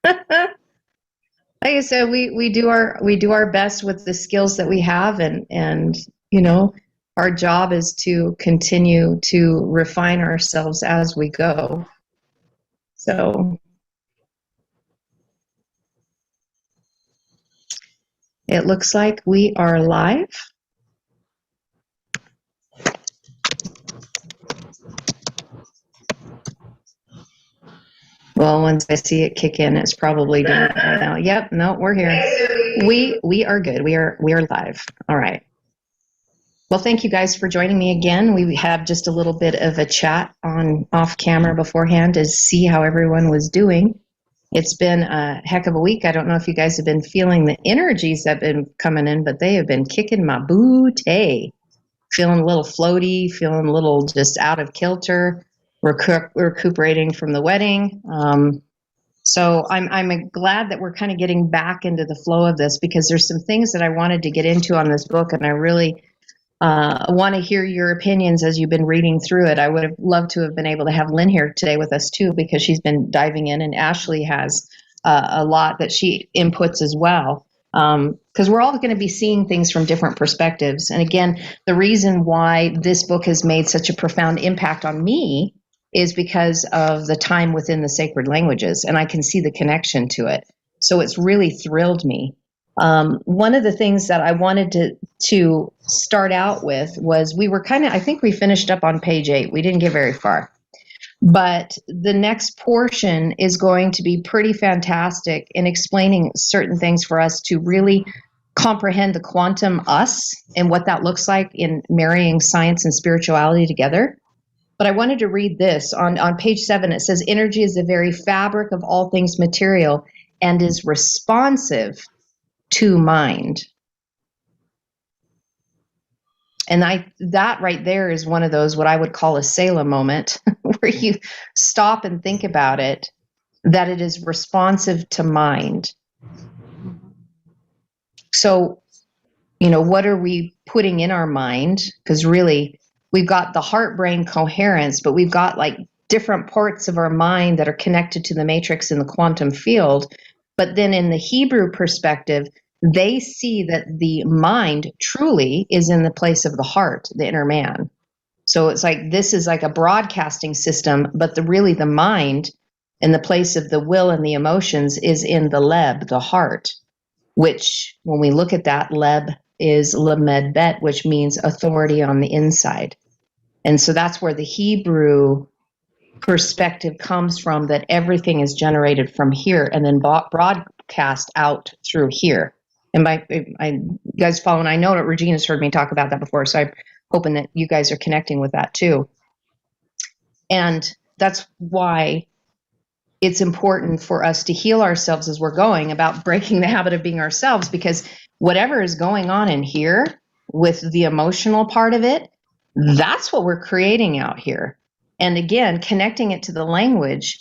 Like I said, we do our best with the skills that we have, and you know, our job is to continue to refine ourselves as we go. So it looks like we are live. Well, once I see it kick in, it's probably doing it right now. Yep, no, we're here. We are good. We are live. All right. Well, thank you guys for joining me again. We had just a little bit of a chat on off camera beforehand to see how everyone was doing. It's been a heck of a week. I don't know if you guys have been feeling the energies that have been coming in, but they have been kicking my booty. Feeling a little floaty, feeling a little just out of kilter, recuperating from the wedding. So I'm glad that we're kind of getting back into the flow of this, because there's some things that I wanted to get into on this book, and I really want to hear your opinions as you've been reading through it. I would have loved to have been able to have Lynn here today with us too, because she's been diving in, and Ashley has a lot that she inputs as well. Because we're all going to be seeing things from different perspectives. And again, the reason why this book has made such a profound impact on me is because of the time within the sacred languages, and I can see the connection to it. So it's really thrilled me. One of the things that I wanted to start out with was, we were I think we finished up on page 8. We didn't get very far. But the next portion is going to be pretty fantastic in explaining certain things for us to really comprehend the quantum us and what that looks like in marrying science and spirituality together. But I wanted to read this. On page 7, it says, energy is the very fabric of all things material and is responsive to mind. And that right there is one of those, what I would call a Salem moment, where you stop and think about it, that it is responsive to mind. So, what are we putting in our mind? Because really, we've got the heart-brain coherence, but we've got like different parts of our mind that are connected to the matrix in the quantum field. But then in the Hebrew perspective, they see that the mind truly is in the place of the heart, the inner man. So it's like, this is like a broadcasting system, but really the mind in the place of the will and the emotions is in the leb, the heart, which when we look at that, leb is lamed bet, which means authority on the inside. And so that's where the Hebrew perspective comes from, that everything is generated from here and then broadcast out through here. And you guys following, I know that Regina's heard me talk about that before, so I'm hoping that you guys are connecting with that too. And that's why it's important for us to heal ourselves as we're going about breaking the habit of being ourselves, because whatever is going on in here with the emotional part of it, that's what we're creating out here. And again, connecting it to the language,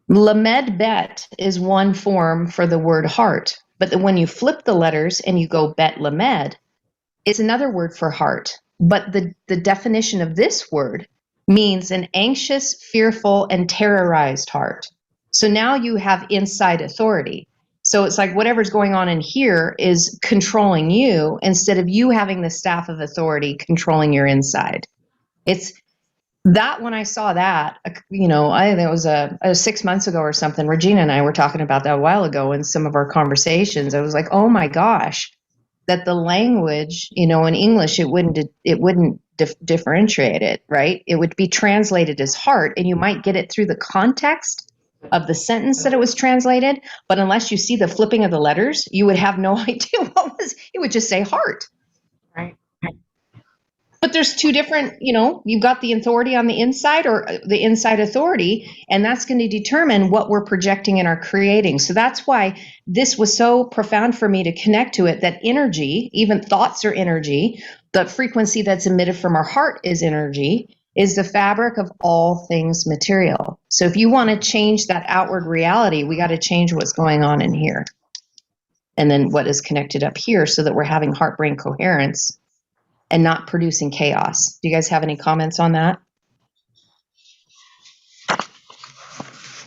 lamed bet is one form for the word heart. But then when you flip the letters and you go bet lamed, it's another word for heart. But the definition of this word means an anxious, fearful, and terrorized heart. So now you have inside authority. So it's like whatever's going on in here is controlling you, instead of you having the staff of authority controlling your inside. It's that when I saw that, I think it was a 6 months ago or something. Regina and I were talking about that a while ago in some of our conversations. I was like, oh my gosh, that the language, in English, it wouldn't differentiate it, right? It would be translated as heart, and you might get it through the context of the sentence that it was translated. But unless you see the flipping of the letters, you would have no idea it would just say heart. Right. But there's two different, you've got the authority on the inside, or the inside authority, and that's going to determine what we're projecting and are creating. So that's why this was so profound for me to connect to it, that energy, even thoughts are energy, the frequency that's emitted from our heart is energy, is the fabric of all things material. So if you want to change that outward reality, we got to change what's going on in here. And then what is connected up here, so that we're having heart-brain coherence and not producing chaos. Do you guys have any comments on that?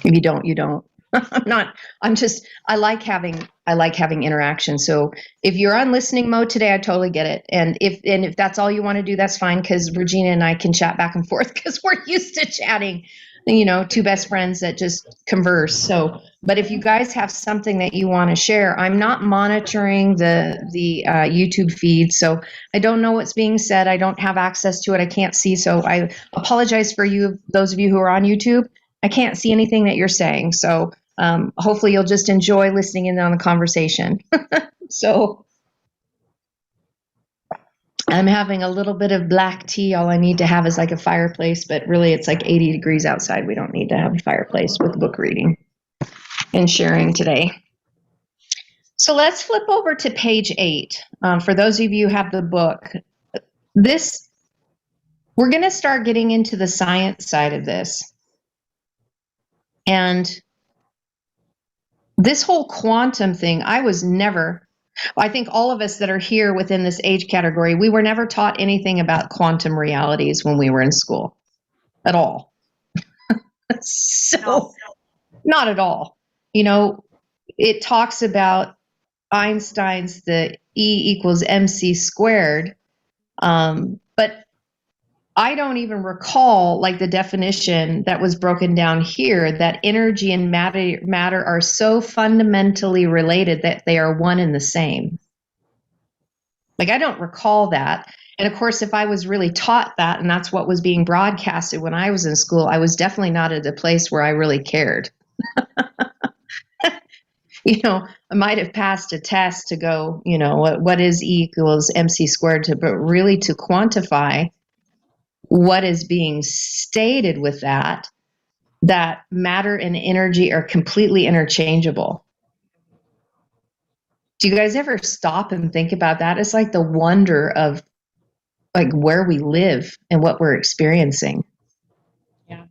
If you don't, you don't. I like having interaction. So if you're on listening mode today, I totally get it. And if that's all you want to do, that's fine, because Regina and I can chat back and forth because we're used to chatting, two best friends that just converse. So, but if you guys have something that you want to share, I'm not monitoring the YouTube feed, so I don't know what's being said. I don't have access to it. I can't see. So I apologize for those of you who are on YouTube. I can't see anything that you're saying. So hopefully you'll just enjoy listening in on the conversation. So I'm having a little bit of black tea. All I need to have is like a fireplace, but really it's like 80 degrees outside. We don't need to have a fireplace with book reading and sharing today. So let's flip over to page 8. For those of you who have the book, we're going to start getting into the science side of this. And this whole quantum thing, I think all of us that are here within this age category, we were never taught anything about quantum realities when we were in school at all. So, not at all. It talks about Einstein's the E equals mc squared. But I don't even recall like the definition that was broken down here, that energy and matter are so fundamentally related that they are one and the same. Like, I don't recall that. And of course, if I was really taught that and that's what was being broadcasted when I was in school, I was definitely not at a place where I really cared. I might have passed a test to go, what is E equals mc squared, but really to quantify what is being stated with that matter and energy are completely interchangeable. Do you guys ever stop and think about that? It's like the wonder of like where we live and what we're experiencing. Yeah.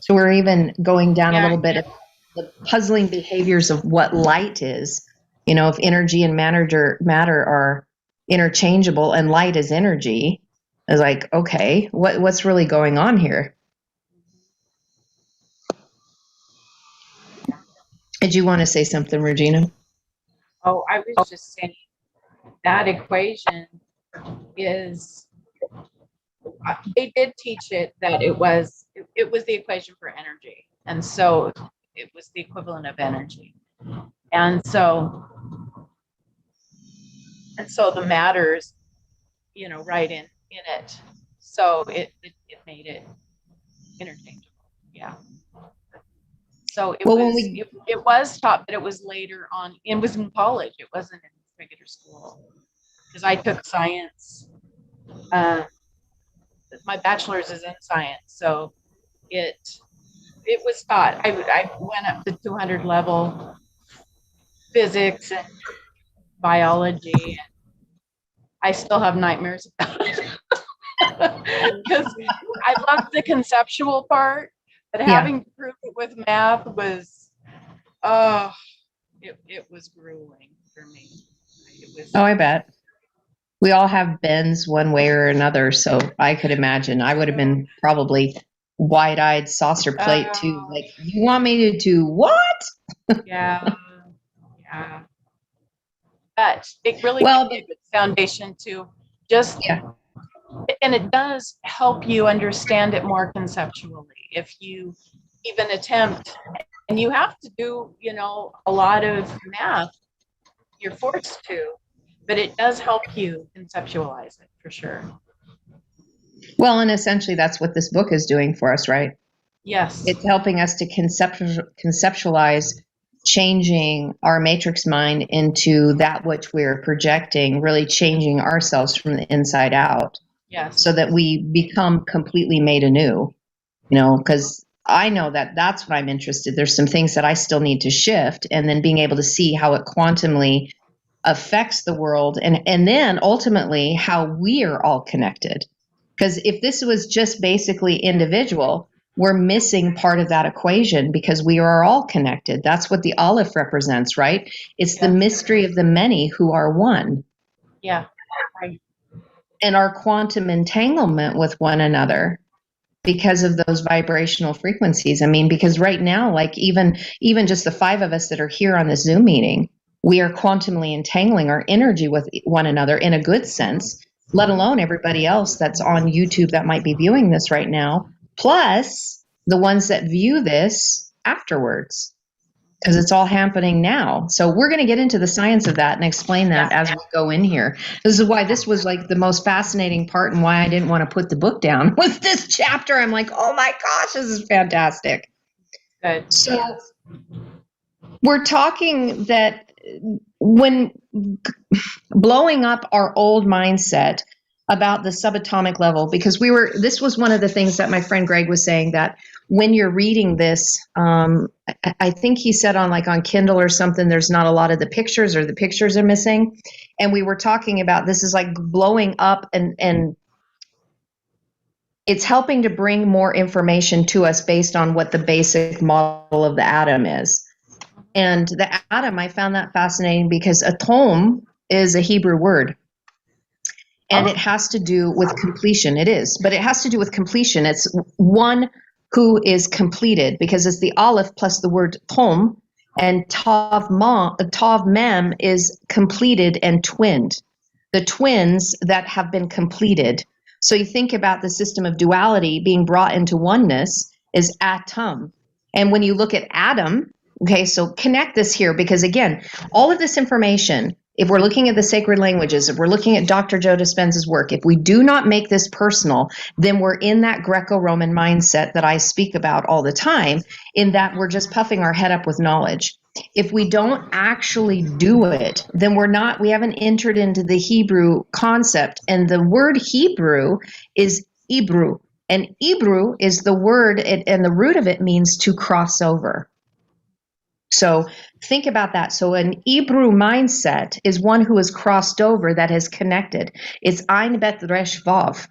So we're even going down a little bit of the puzzling behaviors of what light is. If energy and matter are interchangeable and light is energy, is like, okay, what's really going on here? Did you want to say something, Regina? Oh, I was just saying that equation is, they did teach it that it was the equation for energy. And so it was the equivalent of energy. And so the matters, right in it. So it made it interchangeable. Yeah. So it was taught, but it was later on. It was in college. It wasn't in regular school, because I took science. My bachelor's is in science, so it was taught. I went up to 200 level physics and biology. And I still have nightmares about it because I love the conceptual part, but having to prove it with math was, it was grueling for me. I bet. We all have bends one way or another, so I could imagine. I would have been probably wide-eyed saucer plate too. Like, you want me to do what? Yeah. But it really gives you a good foundation to just, and it does help you understand it more conceptually. If you even attempt, and you have to do, a lot of math, you're forced to, but it does help you conceptualize it for sure. Well, and essentially that's what this book is doing for us, right? Yes. It's helping us to conceptualize changing our matrix mind into that which we're projecting, really changing ourselves from the inside out. Yes. So that we become completely made anew, because I know that that's what I'm interested. There's some things that I still need to shift, and then being able to see how it quantumly affects the world, and then ultimately how we are all connected. Because if this was just basically individual, we're missing part of that equation, because we are all connected. That's what the Aleph represents, right? It's the mystery of the many who are one. Yeah. Right. And our quantum entanglement with one another because of those vibrational frequencies. I mean, because right now, like even just the 5 of us that are here on this Zoom meeting, we are quantumly entangling our energy with one another in a good sense, let alone everybody else that's on YouTube that might be viewing this right now, plus the ones that view this afterwards, because it's all happening now. So we're going to get into the science of that and explain that as we go in here. This is why this was like the most fascinating part and why I didn't want to put the book down was this chapter. I'm like, oh my gosh, this is fantastic. Good. So we're talking that when blowing up our old mindset about the subatomic level, because this was one of the things that my friend Greg was saying, that when you're reading this, I think he said on Kindle or something, there's not a lot of the pictures, or the pictures are missing. And we were talking about this is like blowing up, and it's helping to bring more information to us based on what the basic model of the atom is. And the atom, I found that fascinating because atom is a Hebrew word. And it has to do with completion. It is, but it has to do with completion. It's one who is completed, because it's the aleph plus the word tom, and tav mem is completed and twinned. The twins that have been completed. So you think about the system of duality being brought into oneness is atom. And when you look at Adam, okay, so connect this here, because again, all of this information, if we're looking at the sacred languages, if we're looking at Dr. Joe Dispenza's work, if we do not make this personal, then we're in that Greco-Roman mindset that I speak about all the time, in that we're just puffing our head up with knowledge. If we don't actually do it, then we haven't entered into the Hebrew concept. And the word Hebrew is Ibru. And Ibru is the word, and the root of it means to cross over. So think about that. So an Hebrew mindset is one who has crossed over, that has connected. It's Ein Bet Resh Vav.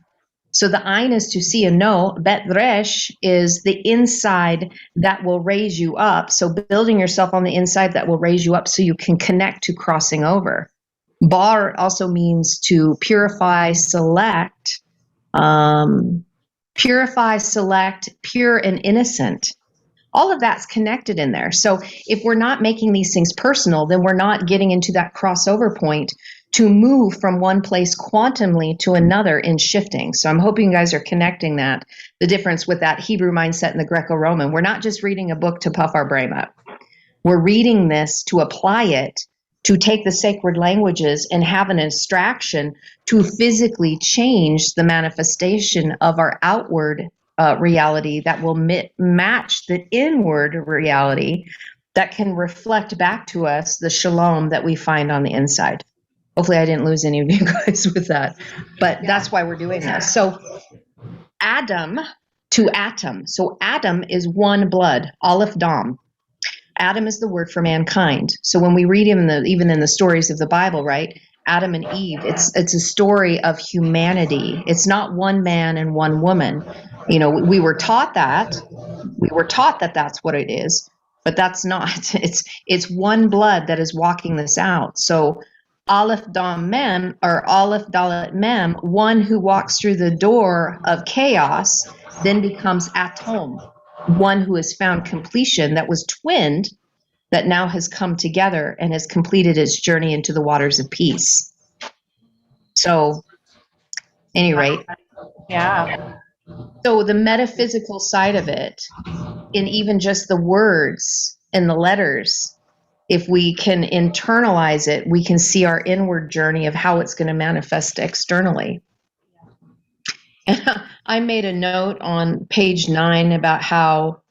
So the Ein is to see and know. Bet Resh is the inside that will raise you up. So building yourself on the inside that will raise you up so you can connect to crossing over. Bar also means to purify, select, pure and innocent. All of that's connected in there. So if we're not making these things personal, then we're not getting into that crossover point to move from one place quantumly to another in shifting. So I'm hoping you guys are connecting that, the difference with that Hebrew mindset and the Greco-Roman. We're not just reading a book to puff our brain up. We're reading this to apply it, to take the sacred languages and have an abstraction to physically change the manifestation of our outward reality that will match the inward reality that can reflect back to us the shalom that we find on the inside. Hopefully I didn't lose any of you guys with that, but that's why we're doing this. So Adam to atom. So Adam is one blood, Aleph Dam. Adam is the word for mankind. So when we read him even in the stories of the Bible, right? Adam and Eve, it's a story of humanity. It's not one man and one woman. You know, we were taught that. We were taught that that's what it is, but that's not. It's one blood that is walking this out. So Aleph Dam Mem, or Aleph Dalet Mem, one who walks through the door of chaos, then becomes Atom, one who has found completion, that was twinned, that now has come together and has completed its journey into the waters of peace. So, any rate. Yeah. So the metaphysical side of it, in even just the words and the letters, if we can internalize it, we can see our inward journey of how it's going to manifest externally. And I made a note on page 9 about how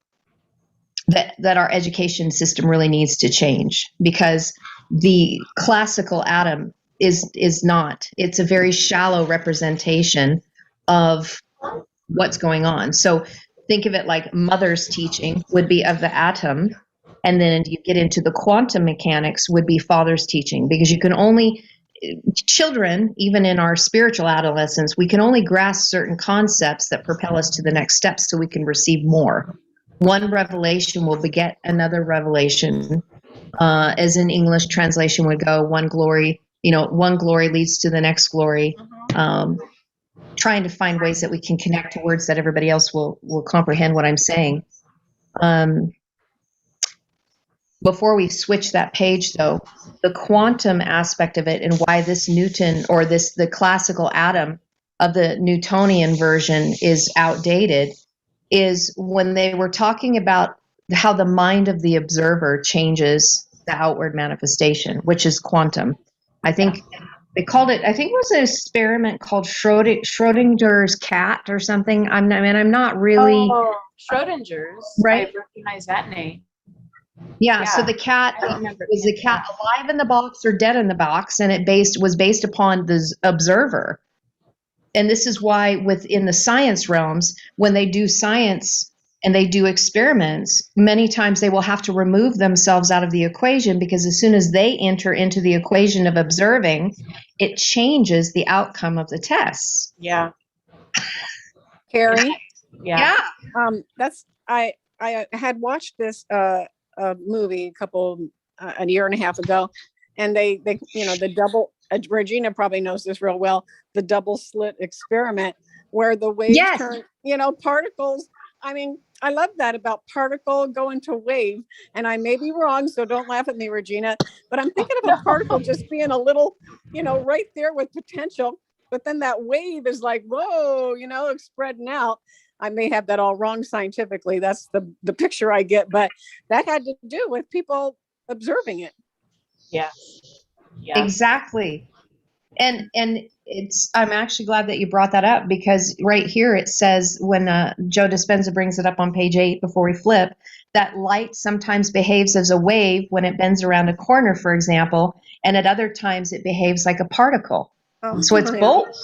that our education system really needs to change, because the classical atom is not. It's a very shallow representation of what's going on. So think of it like mother's teaching would be of the atom, and then you get into the quantum mechanics would be father's teaching, because you can only, children, even in our spiritual adolescence, we can only grasp certain concepts that propel us to the next step so we can receive more. One revelation will beget another revelation, as an English translation would go, one glory leads to the next glory. trying to find ways that we can connect to words that everybody else will comprehend what I'm saying. Before we switch that page, though, the quantum aspect of it and why this Newton or the classical atom of the Newtonian version is outdated is when they were talking about how the mind of the observer changes the outward manifestation, which is quantum. I think they called it, I think it was an experiment called Schrodinger's cat or something. I'm not really. Oh, Schrodinger's. Right. I recognize that name. Yeah, so the cat was the cat alive in the box or dead in the box, and it was based upon the observer. And this is why within the science realms, when they do science and they do experiments, many times they will have to remove themselves out of the equation, because as soon as they enter into the equation of observing, it changes the outcome of the tests. Yeah. Carrie? Yeah. I had watched this movie a year and a half ago, and they the double, Regina probably knows this real well, the double slit experiment, where the waves turn, particles. I mean, I love that about particle going to wave, and I may be wrong, so don't laugh at me, Regina, but I'm thinking of a particle just being a little, right there with potential, but then that wave is like, whoa, spreading out. I may have that all wrong scientifically. That's the picture I get, but that had to do with people observing it. Yeah. Exactly. And I'm actually glad that you brought that up, because right here it says, when Joe Dispenza brings it up on page 8 before we flip, that light sometimes behaves as a wave when it bends around a corner, for example, and at other times it behaves like a particle. So it's both.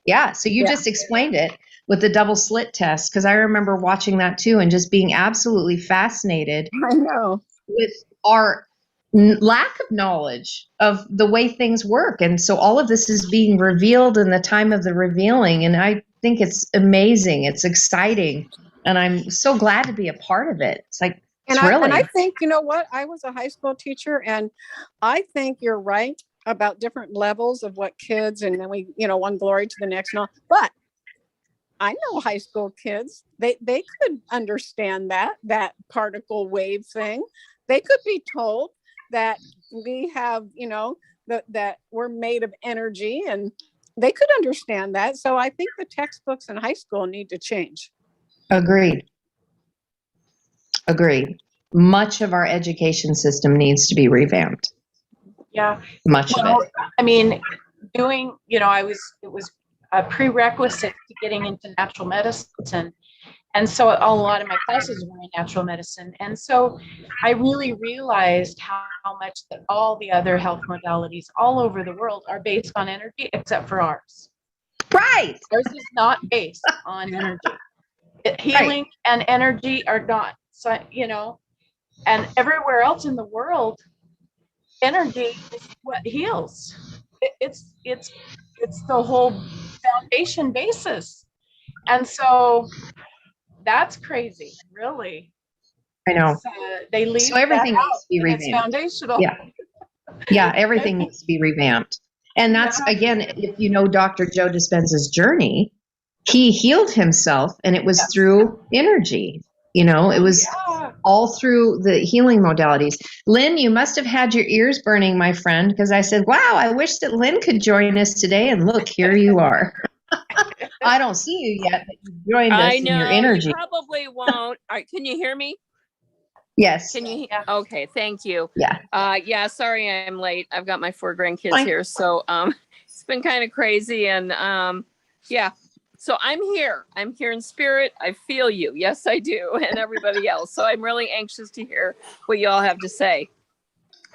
Yeah. So you just explained it with the double slit test, because I remember watching that too and just being absolutely fascinated. I know. With our lack of knowledge of the way things work. And so all of this is being revealed in the time of the revealing. And I think it's amazing. It's exciting. And I'm so glad to be a part of it. It's like thrilling. And I think, you know what? I was a high school teacher, and I think you're right about different levels of what kids, and then we, one glory to the next. But I know high school kids, they could understand that particle wave thing. They could be told that we have, that we're made of energy, and they could understand that. So I think the textbooks in high school need to change. Agreed. Much of our education system needs to be revamped. Yeah. Much of it. I mean, it was a prerequisite to getting into natural medicine. And so a lot of my classes were in natural medicine. And so I really realized how much that all the other health modalities all over the world are based on energy, except for ours. Right. Ours is not based on energy. Healing and energy are not, and everywhere else in the world, energy is what heals. It's the whole foundation basis. And so that's crazy, really. I know. They leave so everything needs to be revamped. It's foundational. Yeah, everything needs to be revamped. And that's, again, if you know Dr. Joe Dispenza's journey, he healed himself, and it was through energy. It was all through the healing modalities. Lynn, you must have had your ears burning, my friend, because I said, wow, I wish that Lynn could join us today. And look, here you are. I don't see you yet, but you joined us in your energy. You probably won't. All right, can you hear me? Yes. Can you? Okay, thank you. Yeah. Sorry I'm late. I've got my 4 grandkids here, so it's been kind of crazy, and so I'm here. I'm here in spirit. I feel you. Yes, I do, and everybody else. So I'm really anxious to hear what you all have to say.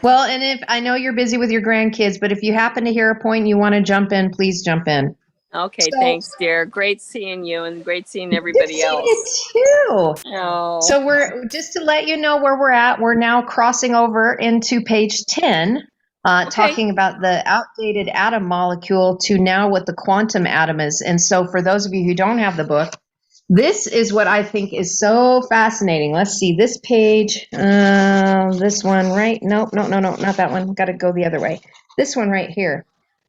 Well, and if I know you're busy with your grandkids, but if you happen to hear a point you want to jump in, please jump in. Okay, thanks, dear. Great seeing you, and great seeing everybody else. You too. Oh. So we're just to let you know where we're at. We're now crossing over into page 10, talking about the outdated atom molecule to now what the quantum atom is. And so for those of you who don't have the book, this is what I think is so fascinating. Let's see this page. This one, right? No, not that one. Got to go the other way. This one right here.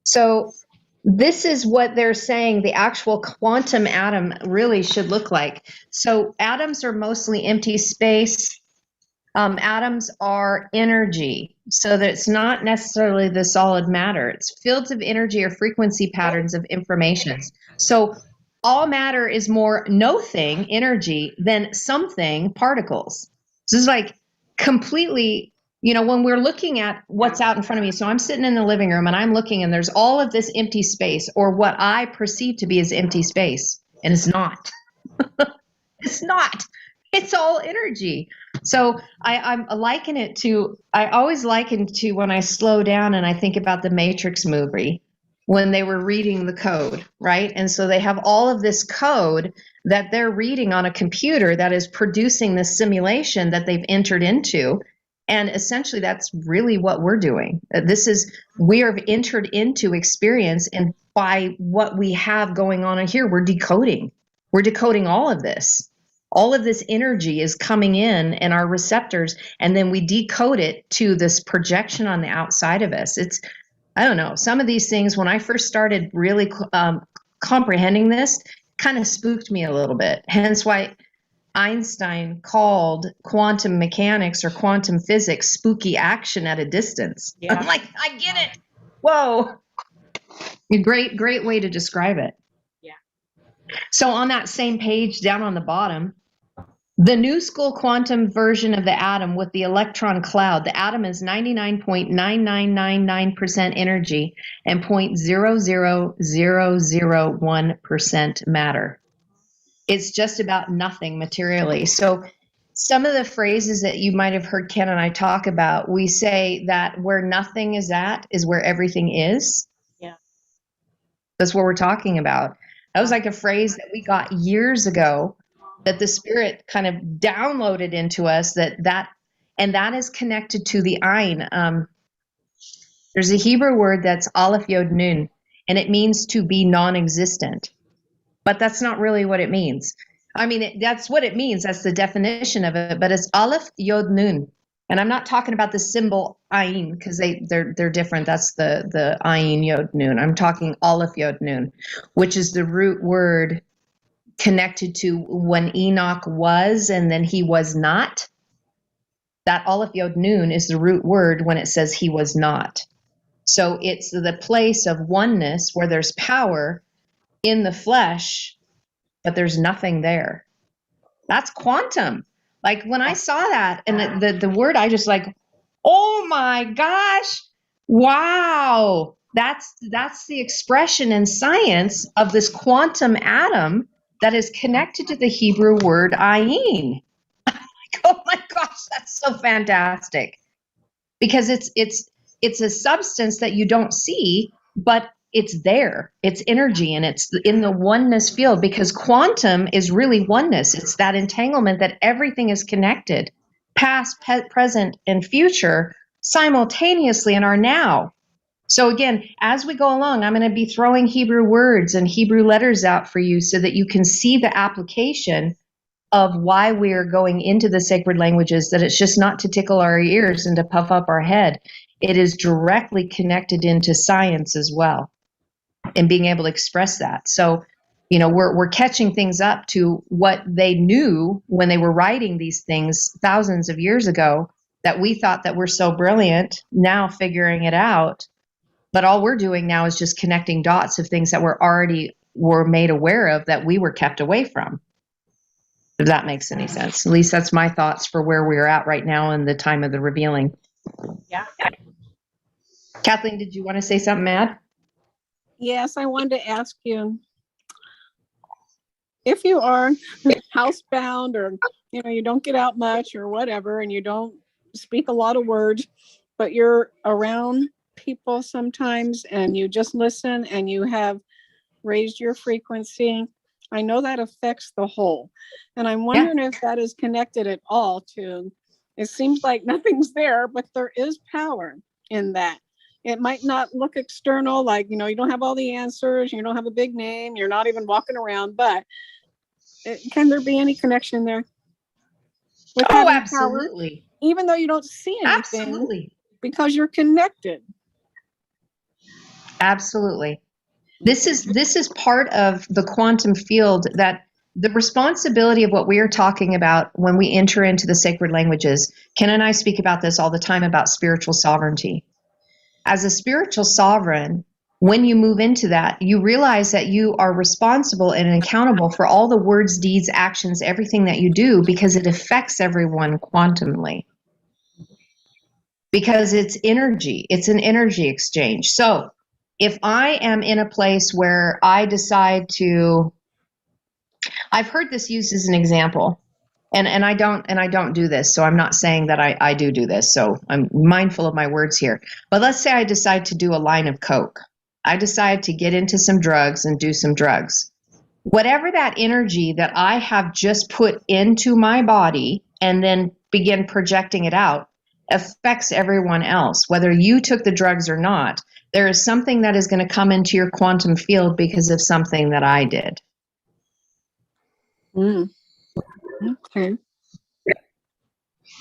So this is what they're saying the actual quantum atom really should look like. So atoms are mostly empty space. Atoms are energy, so that it's not necessarily the solid matter. It's fields of energy or frequency patterns of information. So all matter is more nothing, energy, than something, particles. So it's like completely, when we're looking at what's out in front of me. So I'm sitting in the living room and I'm looking and there's all of this empty space, or what I perceive to be as empty space. And it's not. It's not. It's all energy. So I always liken to when I slow down and I think about the Matrix movie, when they were reading the code, right? And so they have all of this code that they're reading on a computer that is producing this simulation that they've entered into. And essentially that's really what we're doing. We are entered into experience, and by what we have going on here, we're decoding. We're decoding all of this. All of this energy is coming in our receptors, and then we decode it to this projection on the outside of us. I don't know, some of these things, when I first started really comprehending this, kind of spooked me a little bit. Hence why Einstein called quantum mechanics or quantum physics spooky action at a distance. Yeah. I'm like, I get it. Whoa. A great way to describe it. Yeah. So on that same page down on the bottom, the new school quantum version of the atom with the electron cloud. The atom is 99.9999% energy and 0.00001% matter. It's just about nothing materially. So some of the phrases that you might have heard Ken and I talk about, we say that where nothing is at is where everything is. Yeah. That's what we're talking about. That was like a phrase that we got years ago, that the Spirit kind of downloaded into us, and that is connected to the Ein. There's a Hebrew word that's Aleph Yod Nun, and it means to be non-existent. But that's not really what it means. I mean, that's what it means. That's the definition of it. But it's Aleph Yod Nun. And I'm not talking about the symbol Ayin, because they're different. That's the Ayin Yod Nun. I'm talking Aleph Yod Nun, which is the root word connected to when Enoch was and then he was not. That Aleph Yod Nun is the root word when it says he was not. So it's the place of oneness where there's power in the flesh, but there's nothing there. That's quantum. Like when I saw that and the word, I just like, oh my gosh, wow. That's the expression in science of this quantum atom that is connected to the Hebrew word ayin. Like, oh my gosh, that's so fantastic. Because it's a substance that you don't see, but it's there. It's energy, and it's in the oneness field, because quantum is really oneness. It's that entanglement that everything is connected, past, present, and future simultaneously in our now. So again, as we go along, I'm going to be throwing Hebrew words and Hebrew letters out for you so that you can see the application of why we are going into the sacred languages, that it's just not to tickle our ears and to puff up our head. It is directly connected into science as well, and being able to express that. So, we're catching things up to what they knew when they were writing these things thousands of years ago, that we thought that we're so brilliant, now figuring it out. But all we're doing now is just connecting dots of things that were made aware of, that we were kept away from. If that makes any sense. At least that's my thoughts for where we're at right now in the time of the revealing. Yeah. Kathleen, did you want to say something, Mad? Yes, I wanted to ask you, if you are housebound, or you don't get out much or whatever, and you don't speak a lot of words, but you're around people sometimes and you just listen and you have raised your frequency, I know that affects the whole. And I'm wondering if that is connected at all to, it seems like nothing's there, but there is power in that. It might not look external, like, you don't have all the answers, you don't have a big name, you're not even walking around, but can there be any connection there? Oh, absolutely. Power, even though you don't see anything, absolutely, because you're connected. Absolutely. This is part of the quantum field, that the responsibility of what we are talking about when we enter into the sacred languages. Ken and I speak about this all the time, about spiritual sovereignty. As a spiritual sovereign, when you move into that, you realize that you are responsible and accountable for all the words, deeds, actions, everything that you do, because it affects everyone quantumly. Because it's energy, it's an energy exchange. So if I am in a place where I decide to, I've heard this used as an example, and I don't do this, so I'm not saying that I do this, so I'm mindful of my words here. But let's say I decide to do a line of coke. I decide to get into some drugs and do some drugs. Whatever that energy that I have just put into my body and then begin projecting it out affects everyone else, whether you took the drugs or not. There is something that is going to come into your quantum field because of something that I did. Okay.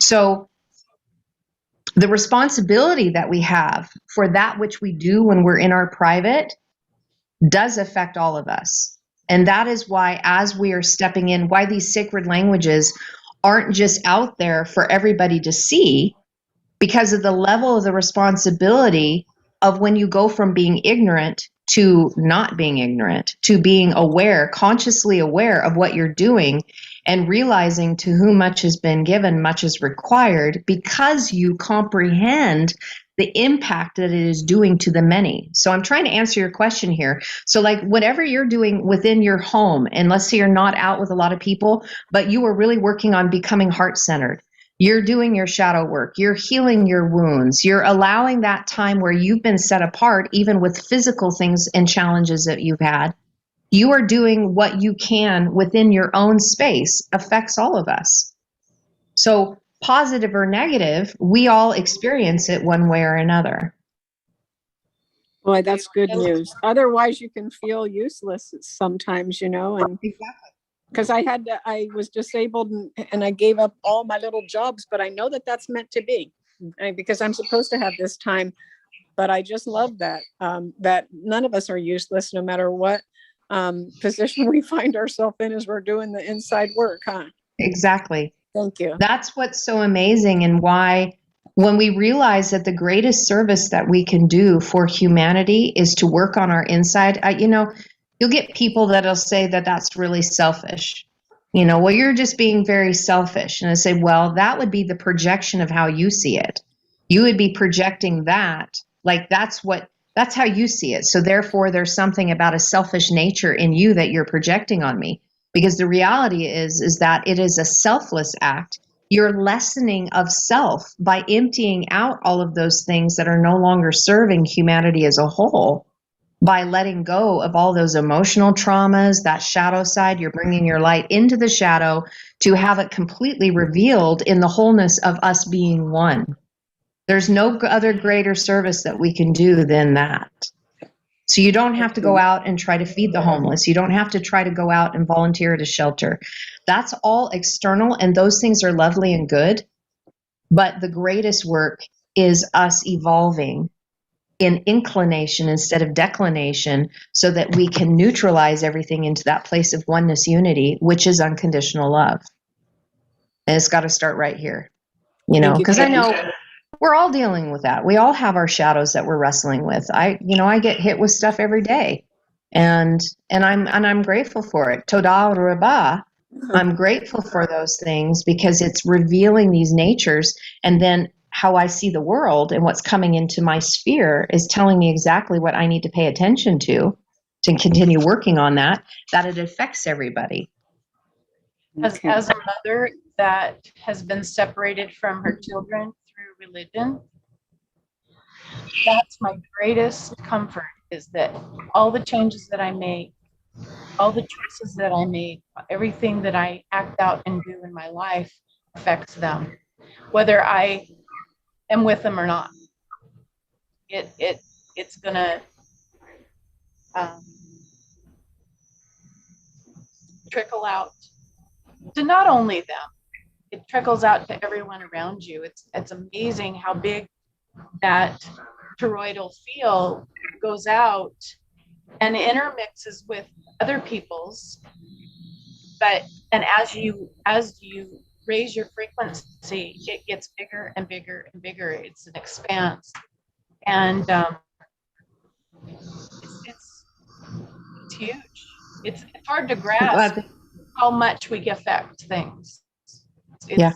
So the responsibility that we have for that which we do when we're in our private does affect all of us. And that is why, as we are stepping in, why these sacred languages aren't just out there for everybody to see, because of the level of the responsibility of when you go from being ignorant to not being ignorant, to being aware, consciously aware of what you're doing, and realizing to whom much has been given, much is required, because you comprehend the impact that it is doing to the many. So I'm trying to answer your question here. So like whatever you're doing within your home, and let's say you're not out with a lot of people, but you are really working on becoming heart-centered. You're doing your shadow work. You're healing your wounds. You're allowing that time where you've been set apart, even with physical things and challenges that you've had. You are doing what you can within your own space, affects all of us. So positive or negative, we all experience it one way or another. Boy, that's good news. Otherwise, you can feel useless sometimes, and Exactly. because I was disabled and I gave up all my little jobs, but I know that that's meant to be, because I'm supposed to have this time. But I just love that, that none of us are useless, no matter what position we find ourselves in as we're doing the inside work, huh? Exactly. Thank you. That's what's so amazing, and why when we realize that the greatest service that we can do for humanity is to work on our inside, you'll get people that'll say that that's really selfish. Well, you're just being very selfish. And I say, well, that would be the projection of how you see it. You would be projecting that, like that's how you see it. So therefore, there's something about a selfish nature in you that you're projecting on me. Because the reality is that it is a selfless act. You're lessening of self by emptying out all of those things that are no longer serving humanity as a whole. By letting go of all those emotional traumas, that shadow side, you're bringing your light into the shadow to have it completely revealed in the wholeness of us being one. There's no other greater service that we can do than that. So you don't have to go out and try to feed the homeless. You don't have to try to go out and volunteer at a shelter. That's all external, and those things are lovely and good. But the greatest work is us evolving in inclination instead of declination, so that we can neutralize everything into that place of oneness, unity, which is unconditional love. And it's got to start right here, because I know we're all dealing with that. We all have our shadows that we're wrestling with. I get hit with stuff every day, and I'm grateful for it. Toda Rabba. I'm grateful for those things, because it's revealing these natures, and then how I see the world and what's coming into my sphere is telling me exactly what I need to pay attention to continue working on that it affects everybody. As a mother that has been separated from her children through religion, that's my greatest comfort, is that all the changes that I make, all the choices that I make, everything that I act out and do in my life affects them, whether I am with them or not. It's gonna trickle out to not only them, it trickles out to everyone around you. It's amazing how big that toroidal field goes out and intermixes with other people's. And as you raise your frequency, it gets bigger and bigger and bigger. It's an expanse, and it's huge. It's hard to grasp how much we affect things. I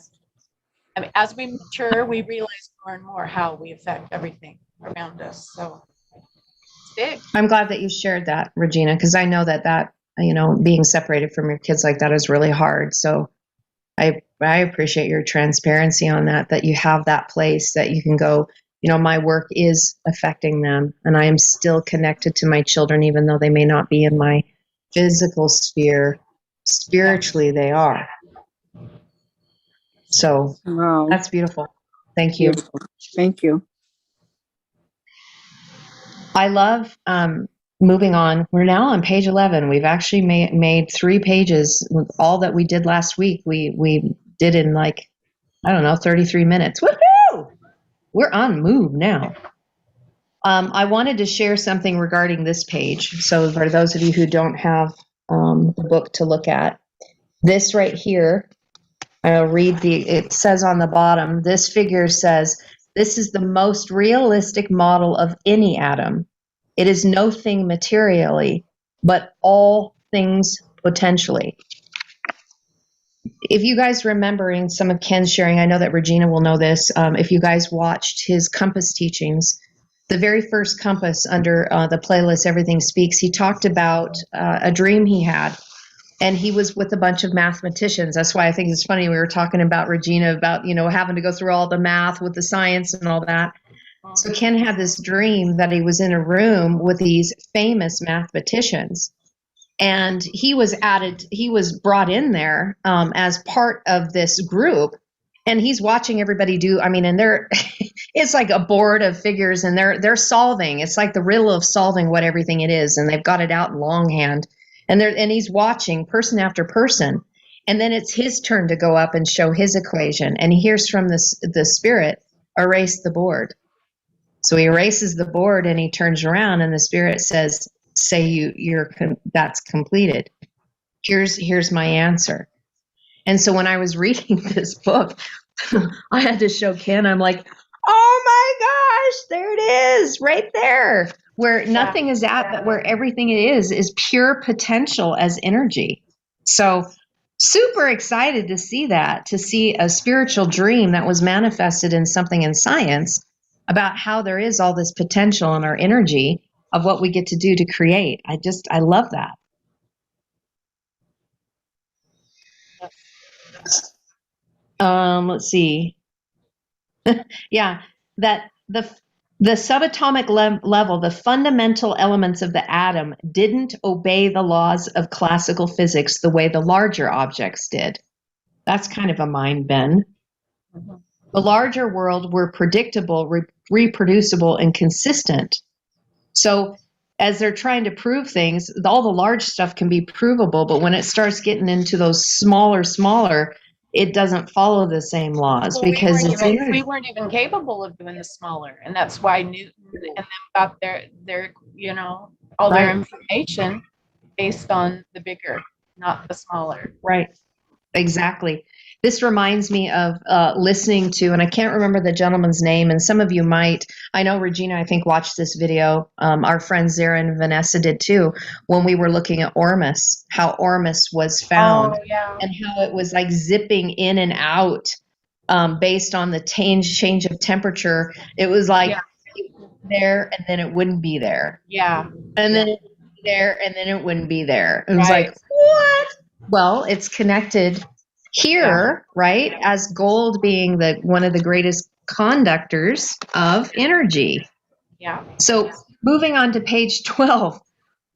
mean, as we mature, we realize more and more how we affect everything around us. So it's big. I'm glad that you shared that, Regina, because I know that being separated from your kids like that is really hard. So I appreciate your transparency on that you have that place that you can go, my work is affecting them, and I am still connected to my children, even though they may not be in my physical sphere. Spiritually, they are. So that's beautiful. Thank you. Beautiful. Thank you. I love moving on. We're now on page 11. We've actually made 3 pages with all that we did last week. We did in 33 minutes. Woohoo! We're on move now. I wanted to share something regarding this page. So for those of you who don't have the book to look at, this right here, I'll read it says on the bottom, this figure says, this is the most realistic model of any atom. It is no thing materially, but all things potentially. If you guys remembering some of Ken's sharing, I know that Regina will know this. If you guys watched his compass teachings, the very first compass under the playlist, Everything Speaks, he talked about a dream he had. And he was with a bunch of mathematicians. That's why I think it's funny we were talking about Regina about, having to go through all the math with the science and all that. So Ken had this dream that he was in a room with these famous mathematicians. And he was brought in there as part of this group. And he's watching everybody do, and they're, it's like a board of figures, and they're solving. It's like the riddle of solving what everything it is. And they've got it out in longhand. And he's watching person after person. And then it's his turn to go up and show his equation. And he hears from the spirit, erase the board. So he erases the board and he turns around and the spirit says, say that's completed. Here's my answer. And so when I was reading this book, I had to show Ken, I'm like, oh my gosh, there it is right there. Where nothing is at, but where everything is pure potential as energy. So super excited to see that, to see a spiritual dream that was manifested in something in science about how there is all this potential in our energy of what we get to do to create. I love that. Let's see. Yeah, that the subatomic level, the fundamental elements of the atom didn't obey the laws of classical physics the way the larger objects did. That's kind of a mind bend. Mm-hmm. The larger world were predictable, reproducible, and consistent. So as they're trying to prove things, all the large stuff can be provable, but when it starts getting into those smaller, it doesn't follow the same laws, because we weren't even capable of doing the smaller, and that's why Newton and them got their all their information based on the bigger, not the smaller. Right. Exactly. This reminds me of listening to, and I can't remember the gentleman's name, and some of you might. I know Regina, I think, watched this video. Our friends Zara and Vanessa did too, when we were looking at Ormus, how Ormus was found, and how it was like zipping in and out based on the change of temperature. It was like there, and then it wouldn't be there. Yeah. And then it would be there, and then it wouldn't be there. It was like, what? Well, it's connected here, right? As gold being one of the greatest conductors of energy. Yeah. So moving on to page 12,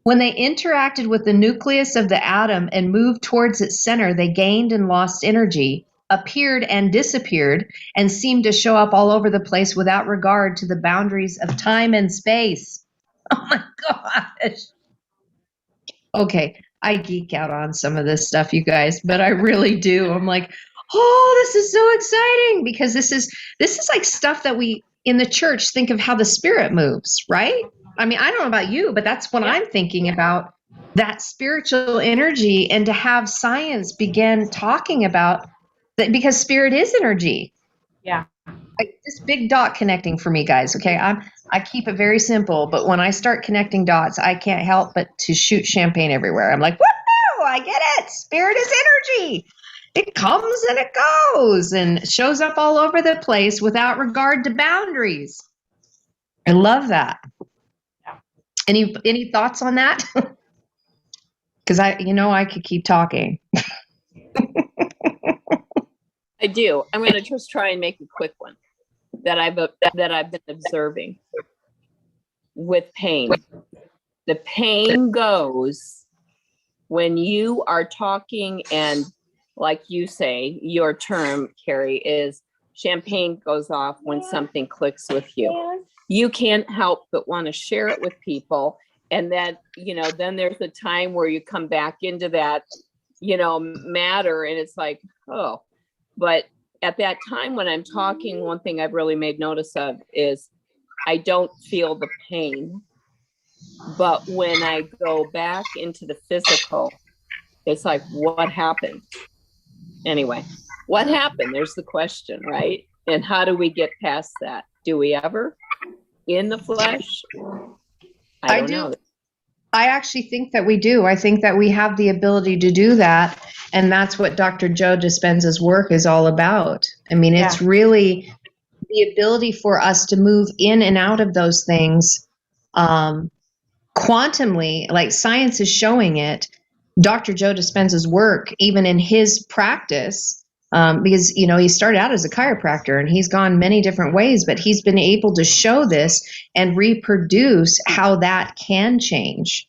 when they interacted with the nucleus of the atom and moved towards its center, they gained and lost energy, appeared and disappeared, and seemed to show up all over the place without regard to the boundaries of time and space. Oh my gosh. Okay. I geek out on some of this stuff, you guys, but I really do. I'm like, oh, this is so exciting, because this is like stuff that we in the church think of how the spirit moves, right? I mean, I don't know about you, but that's what I'm thinking about, that spiritual energy, and to have science begin talking about that, because spirit is energy. Yeah. Like this big dot connecting for me, guys. Okay. I keep it very simple, but when I start connecting dots, I can't help but to shoot champagne everywhere. I'm like, woohoo, I get it. Spirit is energy. It comes and it goes and shows up all over the place without regard to boundaries. I love that. Yeah. Any thoughts on that? Because I could keep talking. I do. I'm going to just try and make a quick one that I've been observing with pain. The pain goes when you are talking, and like you say, your term, Carrie, is champagne goes off when something clicks with you. You can't help but want to share it with people. And then, then there's a time where you come back into that, matter, and it's like, oh. But at that time when I'm talking, one thing I've really made notice of is I don't feel the pain. But when I go back into the physical, it's like, what happened? Anyway, what happened? There's the question, right? And how do we get past that? Do we ever? In the flesh? I don't know. I actually think that we do. I think that we have the ability to do that. And that's what Dr. Joe Dispenza's work is all about. I mean, it's really the ability for us to move in and out of those things quantumly, like science is showing it. Dr. Joe Dispenza's work, even in his practice, because, he started out as a chiropractor and he's gone many different ways, but he's been able to show this and reproduce how that can change.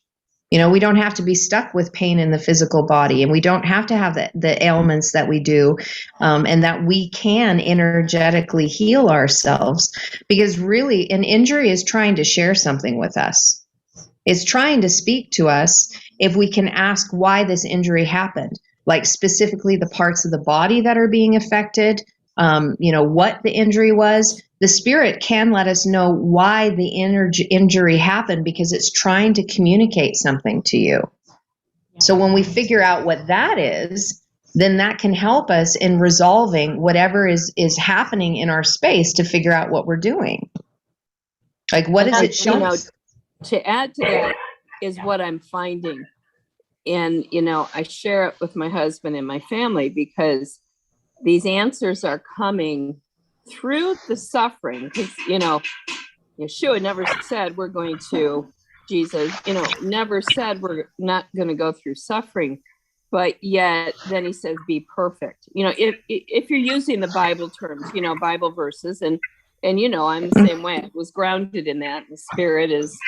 We don't have to be stuck with pain in the physical body, and we don't have to have the ailments that we do, and that we can energetically heal ourselves, because really an injury is trying to share something with us. It's trying to speak to us if we can ask why this injury happened, like specifically the parts of the body that are being affected, what the injury was. The spirit can let us know why the injury happened, because it's trying to communicate something to you. So when we figure out what that is, then that can help us in resolving whatever is happening in our space, to figure out what we're doing. Like, what is it showing? To add to that is what I'm finding. And, I share it with my husband and my family, because these answers are coming through the suffering. Because, Yeshua never said we're going to, Jesus, never said we're not going to go through suffering. But yet then he says, be perfect. If you're using the Bible terms, Bible verses, and I'm the same way. I was grounded in that. The spirit is,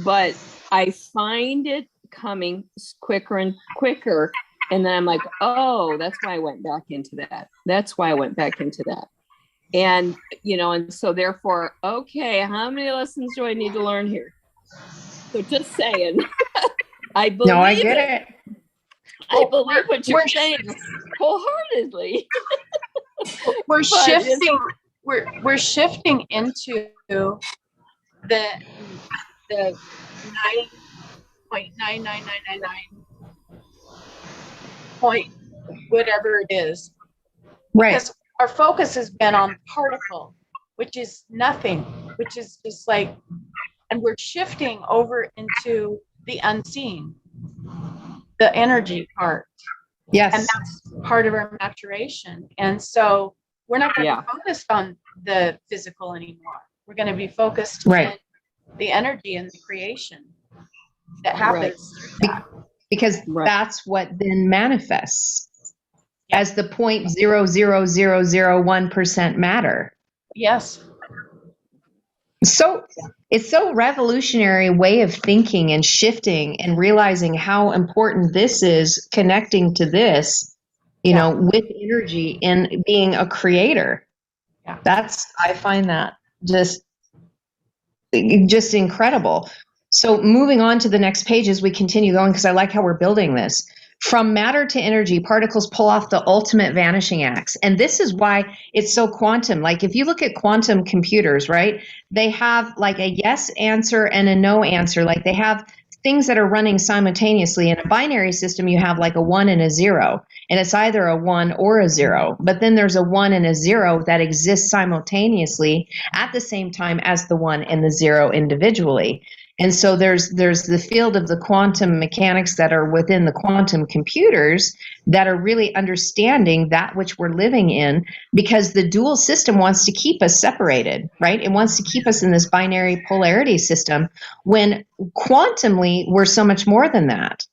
but I find it coming quicker and quicker. And then I'm like, oh, that's why I went back into that. That's why I went back into that. And, and so therefore, okay, how many lessons do I need to learn here? So just saying, I believe No, I get it. I believe what you're saying wholeheartedly. We're shifting. We're shifting into the 9.99999 point whatever it is, Right? because our focus has been on particle, which is nothing, which is just like, and we're shifting over into the unseen, the energy part. Yes. And that's part of our maturation. And so we're not going to be focused on the physical anymore. We're going to be focused on the energy and the creation that happens through that. Because that's what then manifests as the 0.00001% matter. Yes. So it's so revolutionary way of thinking and shifting and realizing how important this is, connecting to this, with energy and being a creator. Yeah. I find that just incredible. So moving on to the next page as we continue going, because I like how we're building this. From matter to energy, particles pull off the ultimate vanishing axe. And this is why it's so quantum. Like if you look at quantum computers, right, they have like a yes answer and a no answer. Like they have things that are running simultaneously. In a binary system, you have like a 1 and a 0, and it's either a 1 or a 0. But then there's a 1 and a 0 that exists simultaneously at the same time as the 1 and the 0 individually. And so there's the field of the quantum mechanics that are within the quantum computers that are really understanding that which we're living in, because the dual system wants to keep us separated, right? It wants to keep us in this binary polarity system when quantumly we're so much more than that.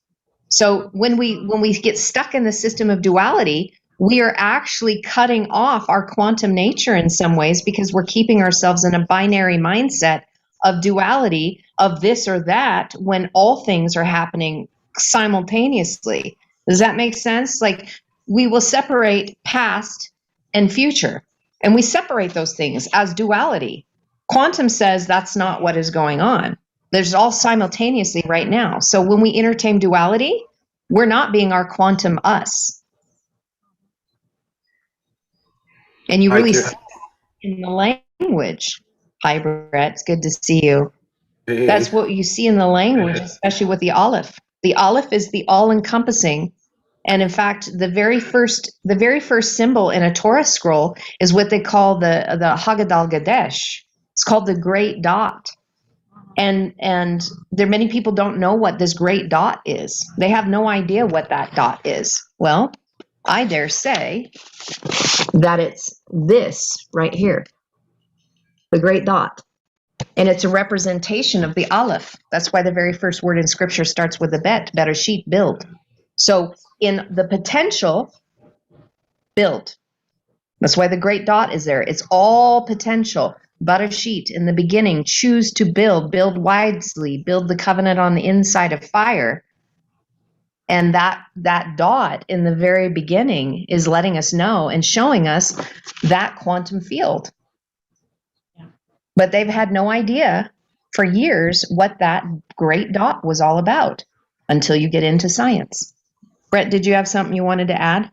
So when we get stuck in the system of duality, we are actually cutting off our quantum nature in some ways, because we're keeping ourselves in a binary mindset of duality, of this or that, when all things are happening simultaneously. Does that make sense? Like we will separate past and future, and we separate those things as duality. Quantum says that's not what is going on. There's all simultaneously right now. So when we entertain duality, we're not being our quantum us. And you really see in the language. Hi, Brett. It's good to see you. Hey. That's what you see in the language, especially with the Aleph. The Aleph is the all-encompassing. And in fact, the very first symbol in a Torah scroll is what they call the Haggadah al-Gadesh. It's called the Great Dot. And there many people don't know what this Great Dot is. They have no idea what that dot is. Well, I dare say that it's this right here, the Great Dot. And it's a representation of the Aleph. That's why the very first word in Scripture starts with a bet, Bereshit, build. So in the potential, build. That's why the Great Dot is there. It's all potential. Bereshit, in the beginning, choose to build wisely, build the covenant on the inside of fire. And that dot in the very beginning is letting us know and showing us that quantum field. But they've had no idea for years what that Great Dot was all about until you get into science. Brett, did you have something you wanted to add?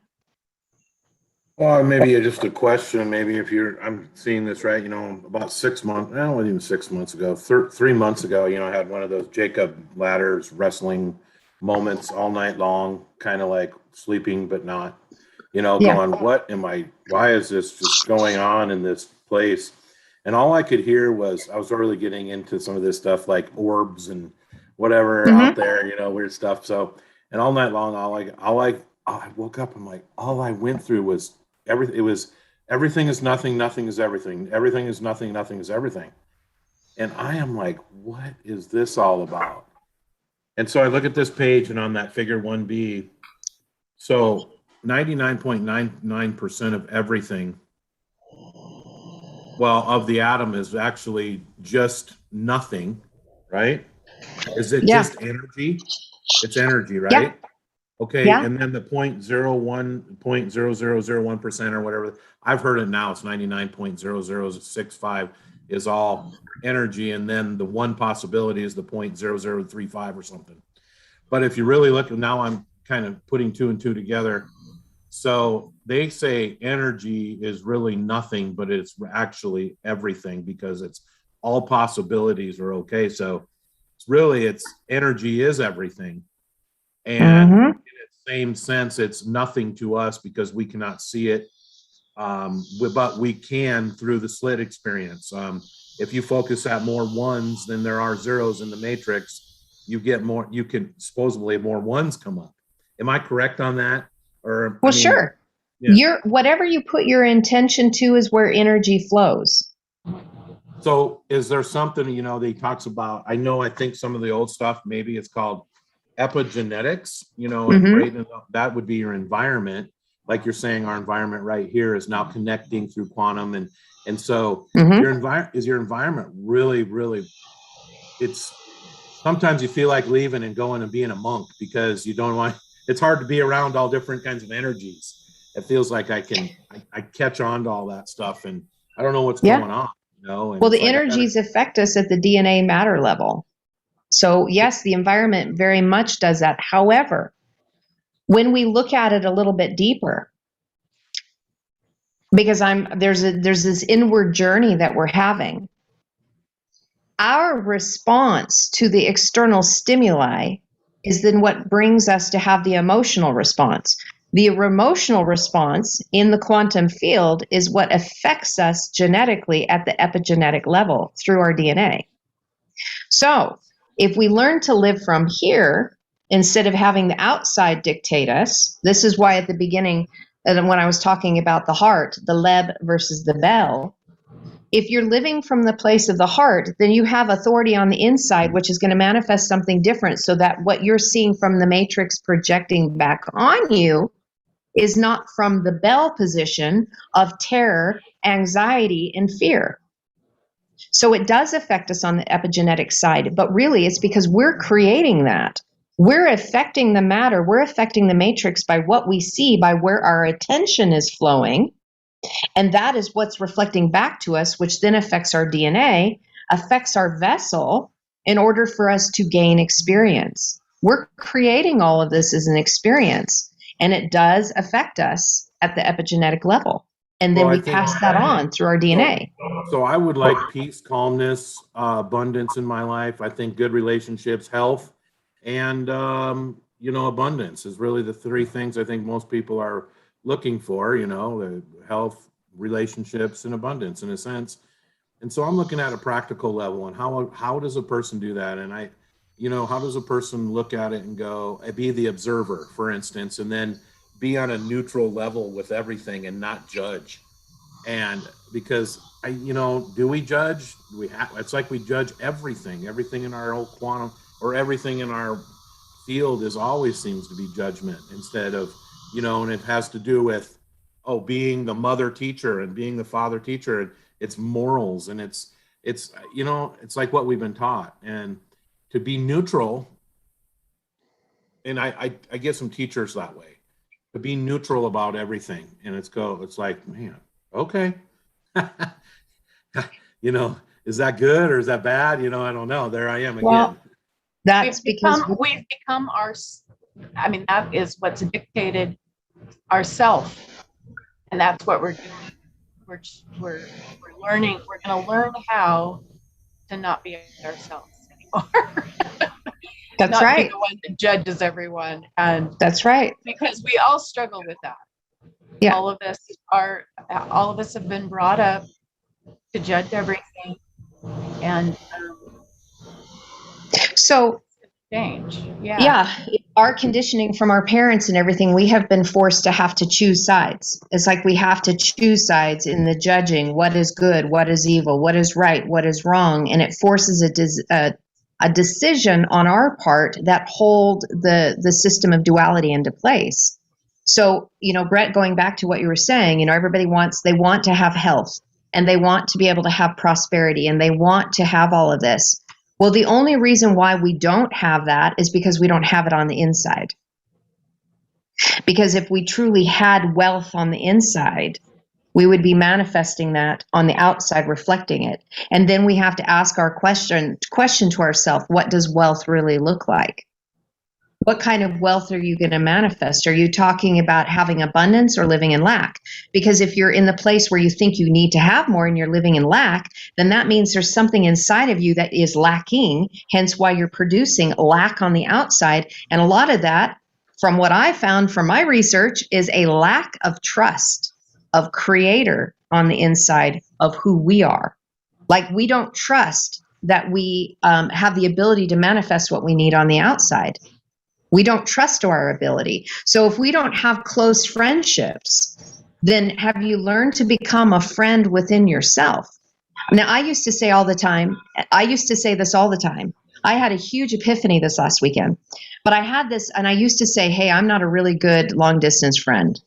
Well, maybe just a question. Maybe if I'm seeing this right, about 6 months, not even 6 months ago, 3 months ago, I had one of those Jacob ladders wrestling moments all night long, kind of like sleeping, but not, going, why is this just going on in this place? And all I could hear was, I was really getting into some of this stuff like orbs and whatever out there, weird stuff. So, and all night long, I woke up, I'm like, all I went through was everything is nothing, nothing is everything. Everything is nothing, nothing is everything. And I am like, what is this all about? And so I look at this page, and on that figure 1B, so 99.99% of everything, of the atom is actually just nothing, right? Is it just energy? It's energy, right? Yeah. Okay, yeah. And then the 0.0001% or whatever, I've heard it now, it's 99.0065 is all energy, and then the one possibility is the 0.0035 or something. But if you really look, now I'm kind of putting two and two together. So they say energy is really nothing, but it's actually everything, because it's all possibilities are okay. So it's energy is everything. And in the same sense, it's nothing to us because we cannot see it, but we can through the slit experience. If you focus at more ones than there are zeros in the matrix, you get more, you can supposedly more ones come up. Am I correct on that? Or sure. Yeah. Whatever you put your intention to is where energy flows. So is there something, that he talks about? I think some of the old stuff, maybe it's called epigenetics, and that would be your environment. Like you're saying, our environment right here is now connecting through quantum. And so your environment really, really, it's sometimes you feel like leaving and going and being a monk because you don't want, it's hard to be around all different kinds of energies. It feels like I catch on to all that stuff, and I don't know what's going on. And well, the energies affect us at the DNA matter level. So yes, the environment very much does that. However, when we look at it a little bit deeper, because there's this inward journey that we're having, our response to the external stimuli is then what brings us to have the emotional response. The emotional response in the quantum field is what affects us genetically at the epigenetic level through our DNA. So if we learn to live from here instead of having the outside dictate us, this is why at the beginning, when I was talking about the heart, the leb versus the bell, if you're living from the place of the heart, then you have authority on the inside, which is going to manifest something different, so that what you're seeing from the matrix projecting back on you is not from the bell position of terror, anxiety, and fear. So it does affect us on the epigenetic side, but really it's because we're creating that. We're affecting the matter, we're affecting the matrix by what we see, by where our attention is flowing. And that is what's reflecting back to us, which then affects our DNA, affects our vessel in order for us to gain experience. We're creating all of this as an experience, and it does affect us at the epigenetic level. And then we pass that on through our DNA. So I would like peace, calmness, abundance in my life. I think good relationships, health, and, abundance is really the three things I think most people are looking for, the health, relationships, and abundance in a sense. And so I'm looking at a practical level and how does a person do that? And how does a person look at it and go, be the observer, for instance, and then be on a neutral level with everything and not judge. And because do we judge? It's like we judge everything in our whole quantum, or everything in our field always seems to be judgment instead of, and it has to do with, being the mother teacher and being the father teacher, and it's morals, and it's like what we've been taught. And to be neutral, and I get some teachers that way, to be neutral about everything. And it's like, man, okay. Is that good or is that bad? I don't know. There I am again. Well, that's we've become that is what's dictated ourself. And that's what we're doing. We're learning. We're going to learn how to not be ourselves anymore. That's not right. Be the one that judges everyone. And that's right. Because we all struggle with that. Yeah. All of us have been brought up to judge everything, and so change. Yeah, our conditioning from our parents and everything, we have been forced to have to choose sides. It's like we have to choose sides in the judging, what is good, what is evil, what is right, what is wrong, and it forces a decision on our part that hold the system of duality into place. So, Brett, going back to what you were saying, everybody they want to have health, and they want to be able to have prosperity, and they want to have all of this. Well, the only reason why we don't have that is because we don't have it on the inside. Because if we truly had wealth on the inside, we would be manifesting that on the outside, reflecting it. And then we have to ask our question to ourselves, what does wealth really look like? What kind of wealth are you going to manifest? Are you talking about having abundance or living in lack? Because if you're in the place where you think you need to have more and you're living in lack, then that means there's something inside of you that is lacking, hence why you're producing lack on the outside. And a lot of that, from what I found from my research, is a lack of trust of creator on the inside of who we are. Like, we don't trust that we have the ability to manifest what we need on the outside. We don't trust our ability. So if we don't have close friendships, then have you learned to become a friend within yourself? Now, I used to say this all the time. I had a huge epiphany this last weekend, but I had this, and I used to say, hey, I'm not a really good long distance friend.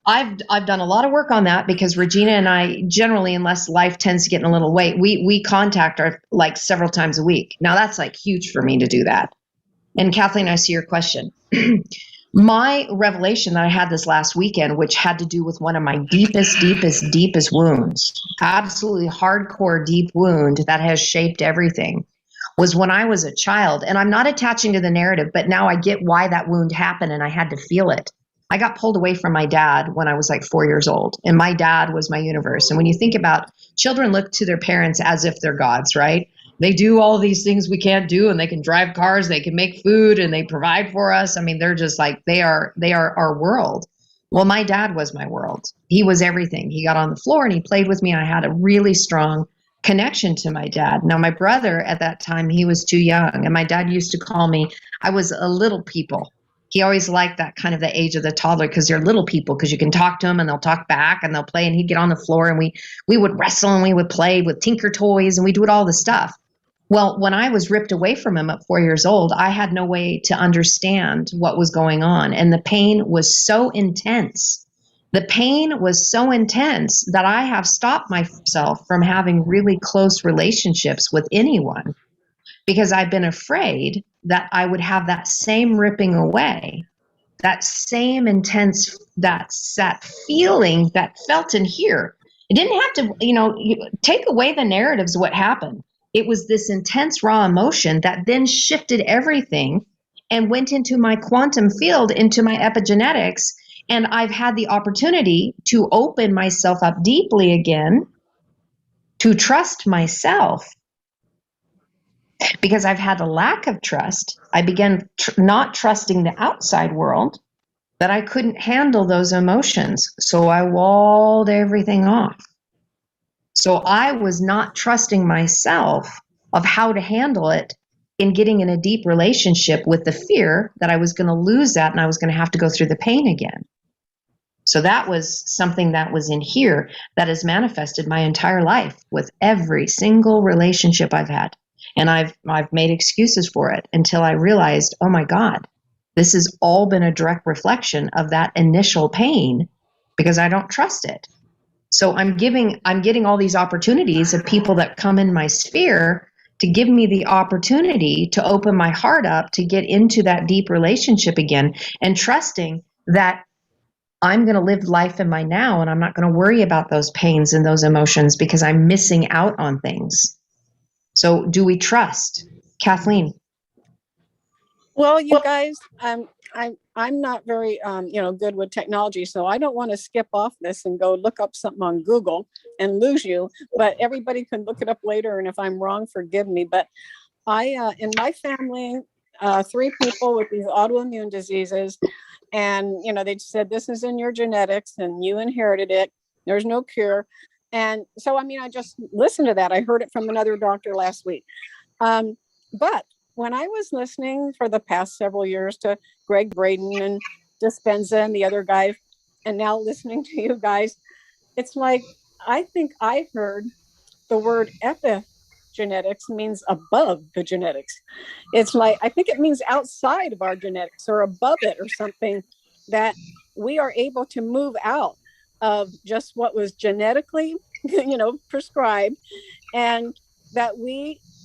I've done a lot of work on that, because Regina and I generally, unless life tends to get in a little way, we contact her like several times a week. Now that's like huge for me to do that. And Kathleen, I see your question. My revelation that I had this last weekend, which had to do with one of my deepest wounds, absolutely hardcore deep wound that has shaped everything, was when I was a child, and I'm not attaching to the narrative, but now I get why that wound happened and I had to feel it. I got pulled away from my dad when I was like 4 years old, and my dad was my universe. And when you think about children look to their parents as if they're gods, right? They do all these things we can't do, and they can drive cars, they can make food, and they provide for us. I mean, they're just like, they are our world. Well, my dad was my world. He was everything. He got on the floor and he played with me. I had a really strong connection to my dad. Now, my brother at that time, he was too young, and my dad used to call me, I was a little people. He always liked that kind of the age of the toddler, because they're little people, because you can talk to them and they'll talk back and they'll play, and he'd get on the floor and we would wrestle and we would play with Tinker toys and we do all the stuff. Well, when I was ripped away from him at 4 years old, I had no way to understand what was going on. And the pain was so intense. The pain was so intense that I have stopped myself from having really close relationships with anyone, because I've been afraid that I would have that same ripping away, that same intense, that feeling that felt in here. It didn't have to, take away the narratives of what happened. It was this intense, raw emotion that then shifted everything and went into my quantum field, into my epigenetics. And I've had the opportunity to open myself up deeply again, to trust myself. Because I've had a lack of trust, I began not trusting the outside world, that I couldn't handle those emotions. So I walled everything off. So I was not trusting myself of how to handle it in getting in a deep relationship, with the fear that I was going to lose that and I was going to have to go through the pain again. So that was something that was in here that has manifested my entire life with every single relationship I've had. And I've made excuses for it until I realized, oh my God, this has all been a direct reflection of that initial pain, because I don't trust it. So I'm getting all these opportunities of people that come in my sphere to give me the opportunity to open my heart up, to get into that deep relationship again, and trusting that I'm going to live life in my now, and I'm not going to worry about those pains and those emotions because I'm missing out on things. So do we trust? Kathleen? Well, you guys, I'm not very good with technology, so I don't want to skip off this and go look up something on Google and lose you. But everybody can look it up later, and if I'm wrong, forgive me. But I, in my family, 3 people with these autoimmune diseases, and they said this is in your genetics and you inherited it. There's no cure. And so, I just listened to that. I heard it from another doctor last week. But when I was listening for the past several years to Greg Braden and Dispenza and the other guy, and now listening to you guys, it's like, I think I heard the word epigenetics means above the genetics. It's like, I think it means outside of our genetics or above it or something, that we are able to move out of just what was genetically, prescribed, and that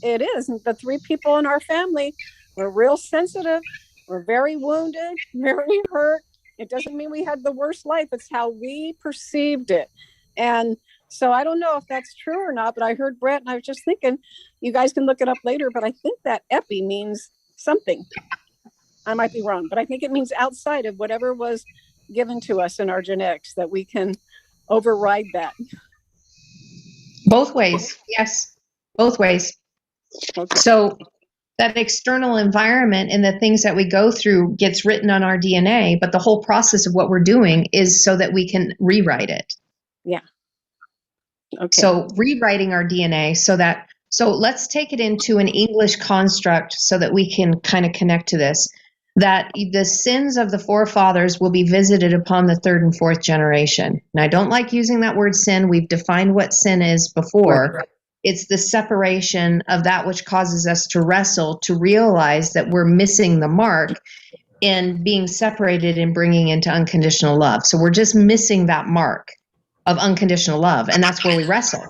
it is the 3 people in our family were real sensitive, we're very wounded, very hurt. It doesn't mean we had the worst life, it's how we perceived it. And so I don't know if that's true or not, but I heard Brett, and I was just thinking, you guys can look it up later, but I think that epi means something. I might be wrong, but I think it means outside of whatever was given to us in our genetics, that we can override that. Both ways. Yes, both ways. Okay. So that external environment and the things that we go through gets written on our DNA, but the whole process of what we're doing is so that we can rewrite it. Yeah. Okay. So rewriting our DNA so let's take it into an English construct so that we can kind of connect to this, that the sins of the forefathers will be visited upon the 3rd and 4th generation. And I don't like using that word sin. We've defined what sin is before. Right. It's the separation of that which causes us to wrestle, to realize that we're missing the mark in being separated and bringing into unconditional love. So we're just missing that mark of unconditional love, and that's where we wrestle.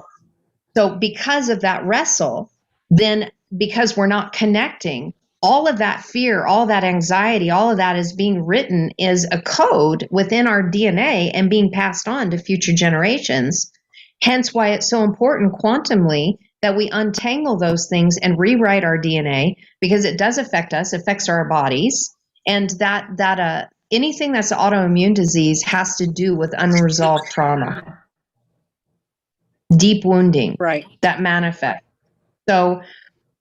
So because of that wrestle, then because we're not connecting, all of that fear, all that anxiety, all of that is being written as a code within our DNA and being passed on to future generations. Hence why it's so important quantumly that we untangle those things and rewrite our DNA, because it does affect us, affects our bodies, and that anything that's autoimmune disease has to do with unresolved trauma, deep wounding, Right. that manifests. So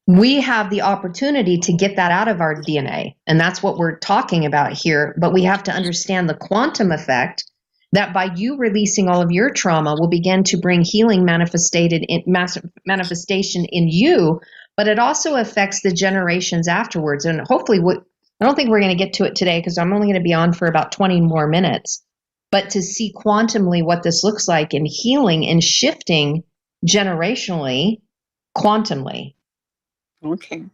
we have the opportunity to get that out of our DNA, and that's what we're talking about here. But we have to understand the quantum effect, that by you releasing all of your trauma will begin to bring healing manifestation in you, but it also affects the generations afterwards. And hopefully, I don't think we're going to get to it today because I'm only going to be on for about 20 more minutes. But to see quantumly what this looks like in healing and shifting generationally, quantumly. Okay.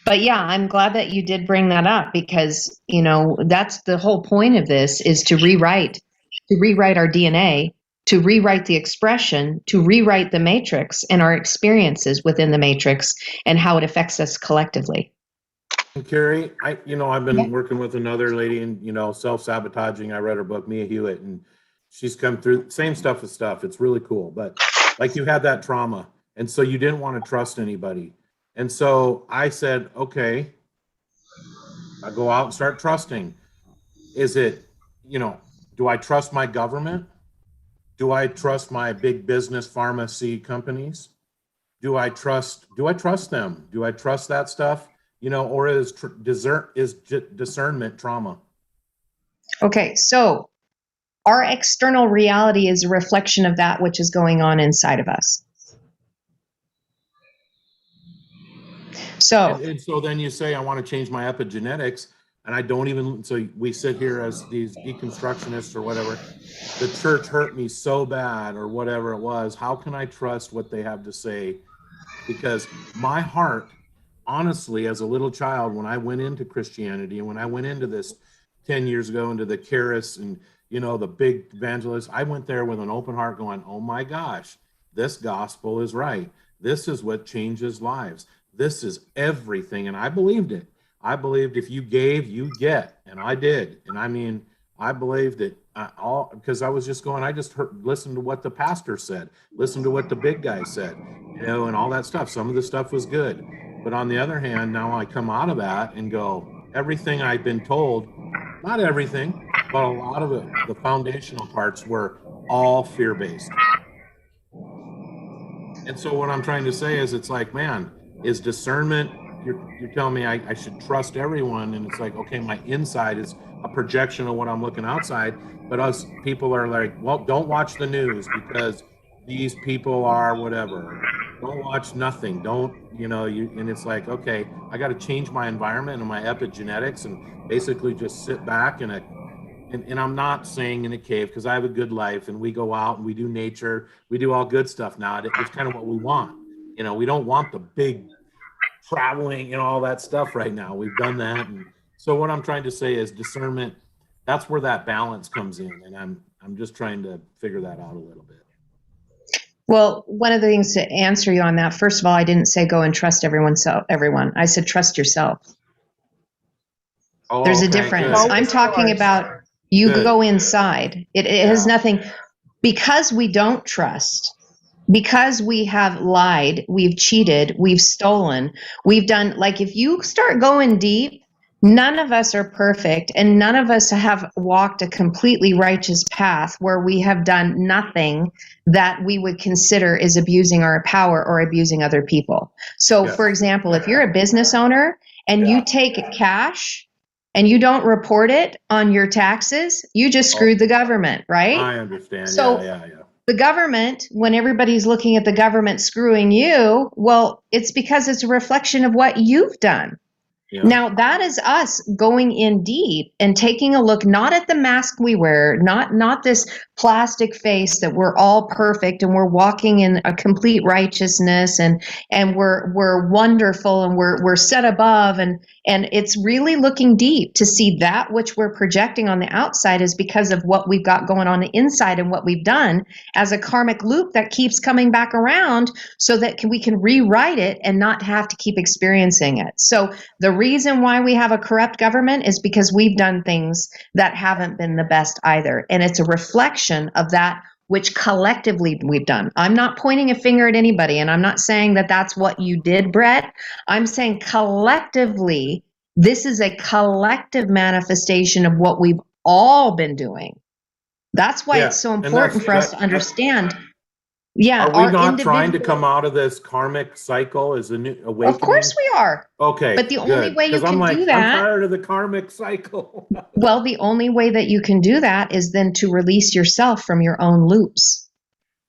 But yeah, I'm glad that you did bring that up, because, you know, that's the whole point of this, is to rewrite our DNA, to rewrite the expression, to rewrite the matrix and our experiences within the matrix and how it affects us collectively. And Carrie, I've been working with another lady in, self-sabotaging. I read her book, Mia Hewitt, and she's come through same stuff. It's really cool. But like, you had that trauma, and so you didn't want to trust anybody. And so I said, okay, I go out and start trusting. Is it, do I trust my government? Do I trust my big business pharmacy companies? Do I trust them? Do I trust that stuff? Or is discernment trauma? Okay, so our external reality is a reflection of that which is going on inside of us. So, and so then you say, I want to change my epigenetics, and I don't even, so we sit here as these deconstructionists or whatever, the church hurt me so bad or whatever it was. How can I trust what they have to say? Because my heart, honestly, as a little child, when I went into Christianity and when I went into this 10 years ago, into the charis and, the big evangelist, I went there with an open heart going, oh my gosh, this gospel is right. This is what changes lives. This is everything. And I believed it. I believed if you gave, you get. And I did. And I mean, I believed it all, because I was just going, I just listened to what the pastor said, listened to what the big guy said, and all that stuff. Some of the stuff was good. But on the other hand, now I come out of that and go, everything I've been told, not everything, but a lot of it, the foundational parts were all fear-based. And so what I'm trying to say is, it's like, man, is discernment, you're telling me I should trust everyone, and it's like, okay, my inside is a projection of what I'm looking outside, but us people are like, well, don't watch the news because these people are whatever. Don't watch nothing. Don't, and it's like, okay, I got to change my environment and my epigenetics and basically just sit back and I'm not saying in a cave, because I have a good life and we go out and we do nature, we do all good stuff now. It's kind of what we want. We don't want the big traveling and all that stuff right now. We've done that. And so what I'm trying to say is discernment, that's where that balance comes in. And I'm just trying to figure that out a little bit. Well, one of the things to answer you on that, first of all, I didn't say go and trust everyone. I said trust yourself. Oh, There's a okay, difference. good. I'm talking about you Good. go inside. It has nothing, because we don't trust, because we have lied, we've cheated, we've stolen, we've done, like, if you start going deep, none of us are perfect, and none of us have walked a completely righteous path where we have done nothing that we would consider is abusing our power or abusing other people. So, for example, if you're a business owner and you take cash and you don't report it on your taxes, you just screwed the government, right? I understand. So, yeah. The government, when everybody's looking at the government screwing you, well, it's because it's a reflection of what you've done. Yeah. Now, that is us going in deep and taking a look, not at the mask we wear, not this plastic face that we're all perfect and we're walking in a complete righteousness and we're wonderful and we're set above, and it's really looking deep to see that which we're projecting on the outside is because of what we've got going on the inside and what we've done as a karmic loop that keeps coming back around, so that we can rewrite it and not have to keep experiencing it. So the reason why we have a corrupt government is because we've done things that haven't been the best either. And it's a reflection of that which collectively we've done. I'm not pointing a finger at anybody, and I'm not saying that that's what you did, Brett. I'm saying collectively, this is a collective manifestation of what we've all been doing. That's why it's so important for us to understand. Yeah, are we not trying to come out of this karmic cycle as a new awakening? Of course we are. Okay, but the only way you can do that, I'm tired of the karmic cycle. well, the only way that you can do that is then to release yourself from your own loops.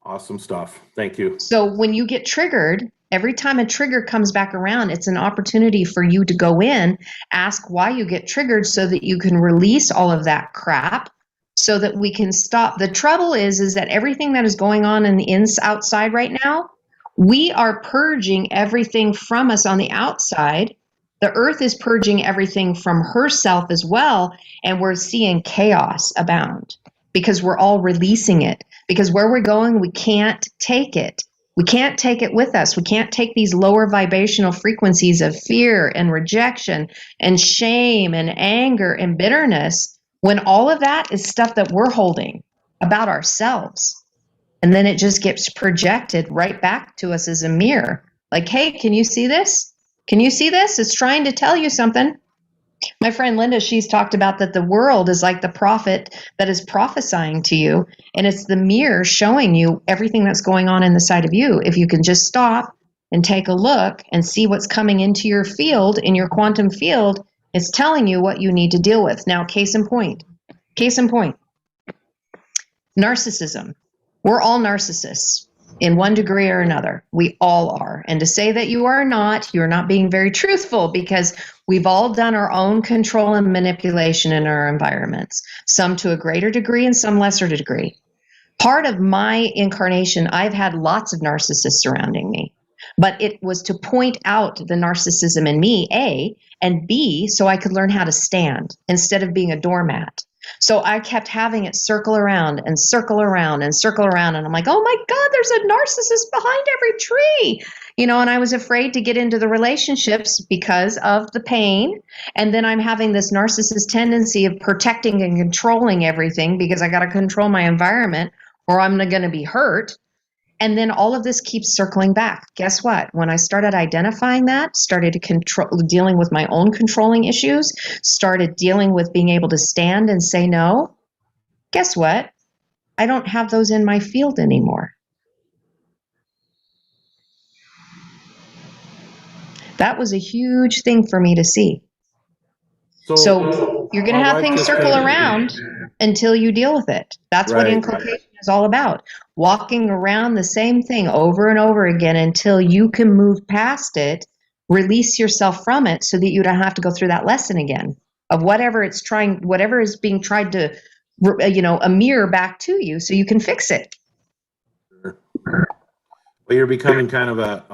Awesome stuff. Thank you. So when you get triggered, every time a trigger comes back around, it's an opportunity for you to go in, ask why you get triggered so that you can release all of that crap, so that we can stop. The trouble is that everything that is going on in the outside right now, we are purging everything from us on the outside. The earth is purging everything from herself as well, and we're seeing chaos abound because we're all releasing it. Because where we're going, we can't take it. We can't take it with us. We can't take these lower vibrational frequencies of fear and rejection and shame and anger and bitterness, when all of that is stuff that we're holding about ourselves. And then it just gets projected right back to us as a mirror. Like, hey, can you see this? Can you see this? It's trying to tell you something. My friend Linda, she's talked about that the world is like the prophet that is prophesying to you. And it's the mirror showing you everything that's going on in the side of you. If you can just stop and take a look and see what's coming into your field, in your quantum field, it's telling you what you need to deal with. Now, case in point, narcissism. We're all narcissists in one degree or another. We all are. And to say that you are not, you're not being very truthful, because we've all done our own control and manipulation in our environments, some to a greater degree and some lesser degree. Part of my incarnation, I've had lots of narcissists surrounding me. But it was to point out the narcissism in me, A, and B, so I could learn how to stand instead of being a doormat. So I kept having it circle around and circle around and circle around. And I'm like, oh my God, there's a narcissist behind every tree. And I was afraid to get into the relationships because of the pain. And then I'm having this narcissist tendency of protecting and controlling everything because I got to control my environment or I'm going to be hurt. And then all of this keeps circling back. Guess what? When I started identifying that, started to dealing with my own controlling issues, started dealing with being able to stand and say no, guess what? I don't have those in my field anymore. That was a huge thing for me to see. So you're going to have things circle around until you deal with it. That's what inculcation is all about. Walking around the same thing over and over again until you can move past it, release yourself from it so that you don't have to go through that lesson again of whatever is being tried to, a mirror back to you so you can fix it. Sure. Well, you're becoming kind of a,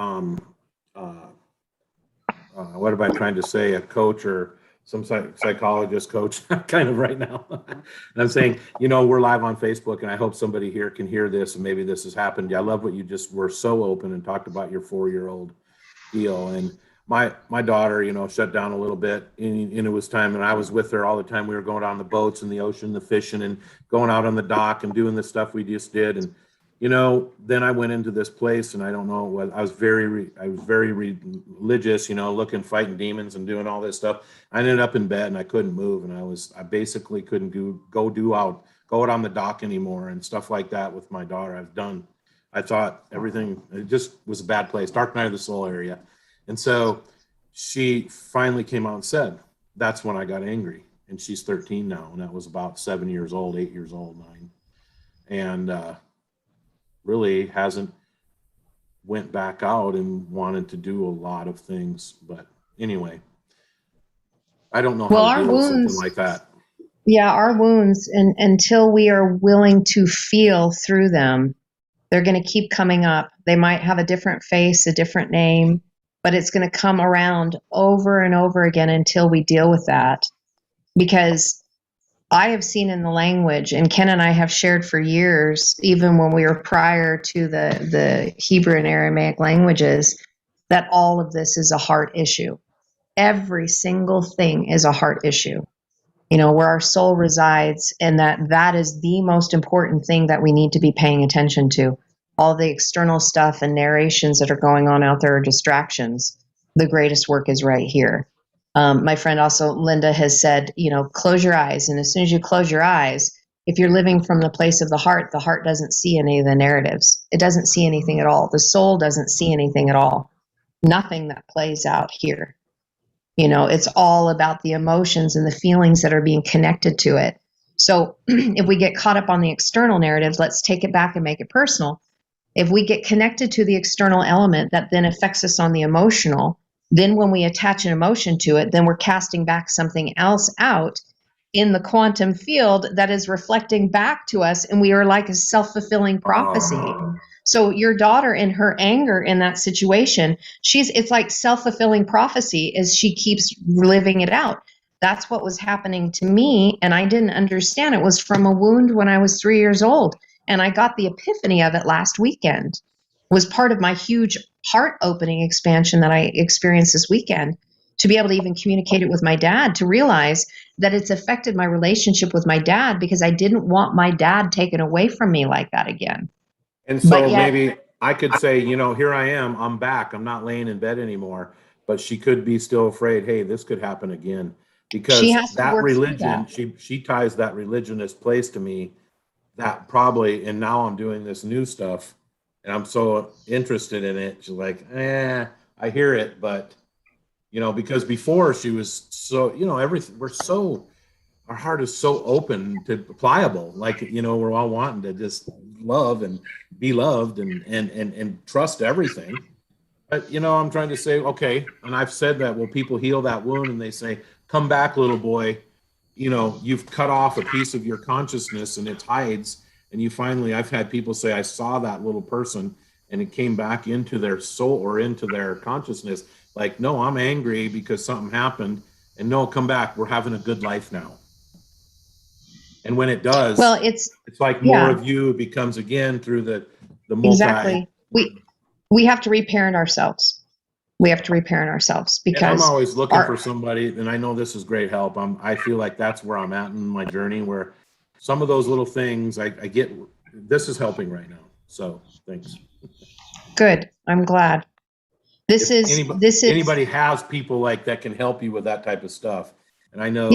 what am I trying to say, a coach or some psychologist coach kind of right now. And I'm saying, we're live on Facebook and I hope somebody here can hear this and maybe this has happened. I love what you just were so open and talked about your 4-year-old deal. And my daughter, shut down a little bit and it was time, and I was with her all the time. We were going on the boats in the ocean, the fishing and going out on the dock and doing the stuff we just did. And, then I went into this place and I don't know what, I was very religious, looking, fighting demons and doing all this stuff. I ended up in bed and I couldn't move. And I basically couldn't go out on the dock anymore and stuff like that with my daughter. I thought everything, it just was a bad place, dark night of the soul area. And so she finally came out and said, that's when I got angry. And she's 13 now. And that was about 7 years old, 8 years old, 9. And, really hasn't went back out and wanted to do a lot of things. But anyway, I don't know how to deal with something like that. Yeah, our wounds, and until we are willing to feel through them, they're going to keep coming up. They might have a different face, a different name, but it's going to come around over and over again until we deal with that. Because I have seen in the language, and Ken and I have shared for years, even when we were prior to the Hebrew and Aramaic languages, that all of this is a heart issue. Every single thing is a heart issue. where our soul resides, and that is the most important thing that we need to be paying attention to. All the external stuff and narrations that are going on out there are distractions. The greatest work is right here. My friend also, Linda, has said, close your eyes. And as soon as you close your eyes, if you're living from the place of the heart doesn't see any of the narratives. It doesn't see anything at all. The soul doesn't see anything at all. Nothing that plays out here. It's all about the emotions and the feelings that are being connected to it. So if we get caught up on the external narratives, let's take it back and make it personal. If we get connected to the external element that then affects us on the emotional, then when we attach an emotion to it, then we're casting back something else out in the quantum field that is reflecting back to us, and we are like a self-fulfilling prophecy. So your daughter, in her anger in that situation, it's like self-fulfilling prophecy as she keeps living it out. That's what was happening to me, and I didn't understand. It was from a wound when I was 3 years old, and I got the epiphany of it last weekend. It was part of my huge heart-opening expansion that I experienced this weekend, to be able to even communicate it with my dad, to realize that it's affected my relationship with my dad because I didn't want my dad taken away from me like that again. And so maybe I could say, here I am, I'm back, I'm not laying in bed anymore, but she could be still afraid, hey, this could happen again. Because that religion, she ties that religionist place to me, that probably, and now I'm doing this new stuff and I'm so interested in it. She's like, I hear it, but because before she was so, everything, our heart is so open to pliable, like, we're all wanting to just love and be loved and trust everything. But, I'm trying to say, okay, and I've said that, well, people heal that wound and they say, come back, little boy, you've cut off a piece of your consciousness and it hides. And I've had people say, I saw that little person and it came back into their soul or into their consciousness. Like, no, I'm angry because something happened, and no, come back. We're having a good life now. And when it does, well, it's like more of you becomes again through the multi. Exactly. We have to reparent ourselves. We have to reparent ourselves because and I'm always looking for somebody, and I know this is great help. I feel like that's where I'm at in my journey, where some of those little things I get. This is helping right now. So thanks. Good. I'm glad. This is anybody has people like that can help you with that type of stuff. And I know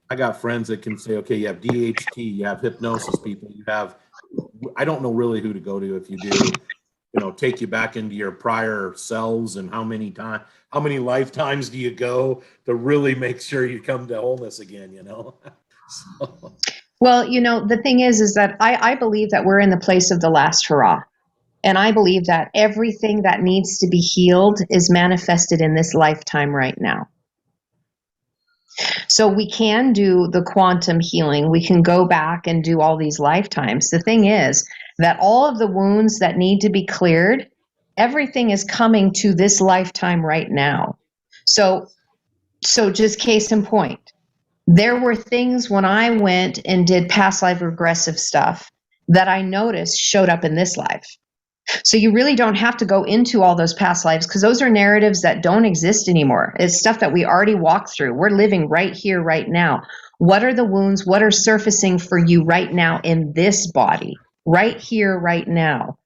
I got friends that can say, okay, you have DHT, you have hypnosis people, I don't know really who to go to if you do, take you back into your prior selves, and how many lifetimes do you go to really make sure you come to wholeness again, So. Well, the thing is that I believe that we're in the place of the last hurrah. And I believe that everything that needs to be healed is manifested in this lifetime right now. So we can do the quantum healing. We can go back and do all these lifetimes. The thing is that all of the wounds that need to be cleared, everything is coming to this lifetime right now. So just case in point, there were things when I went and did past life regressive stuff that I noticed showed up in this life. So you really don't have to go into all those past lives, because those are narratives that don't exist anymore. It's stuff that we already walked through. We're living right here, right now. What are the wounds? What are surfacing for you right now in this body? Right here, right now.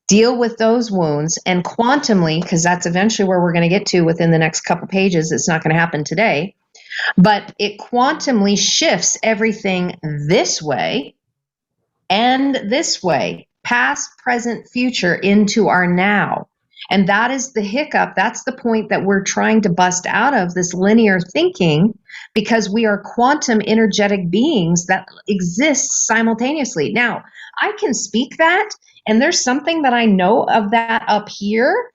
Deal with those wounds, and quantumly, because that's eventually where we're going to get to within the next couple pages. It's not going to happen today, but it quantumly shifts everything this way and this way. Past, present, future into our now. And that is the hiccup. That's the point that we're trying to bust out of this linear thinking, because we are quantum energetic beings that exist simultaneously. Now, I can speak that, and there's something that I know of that up here.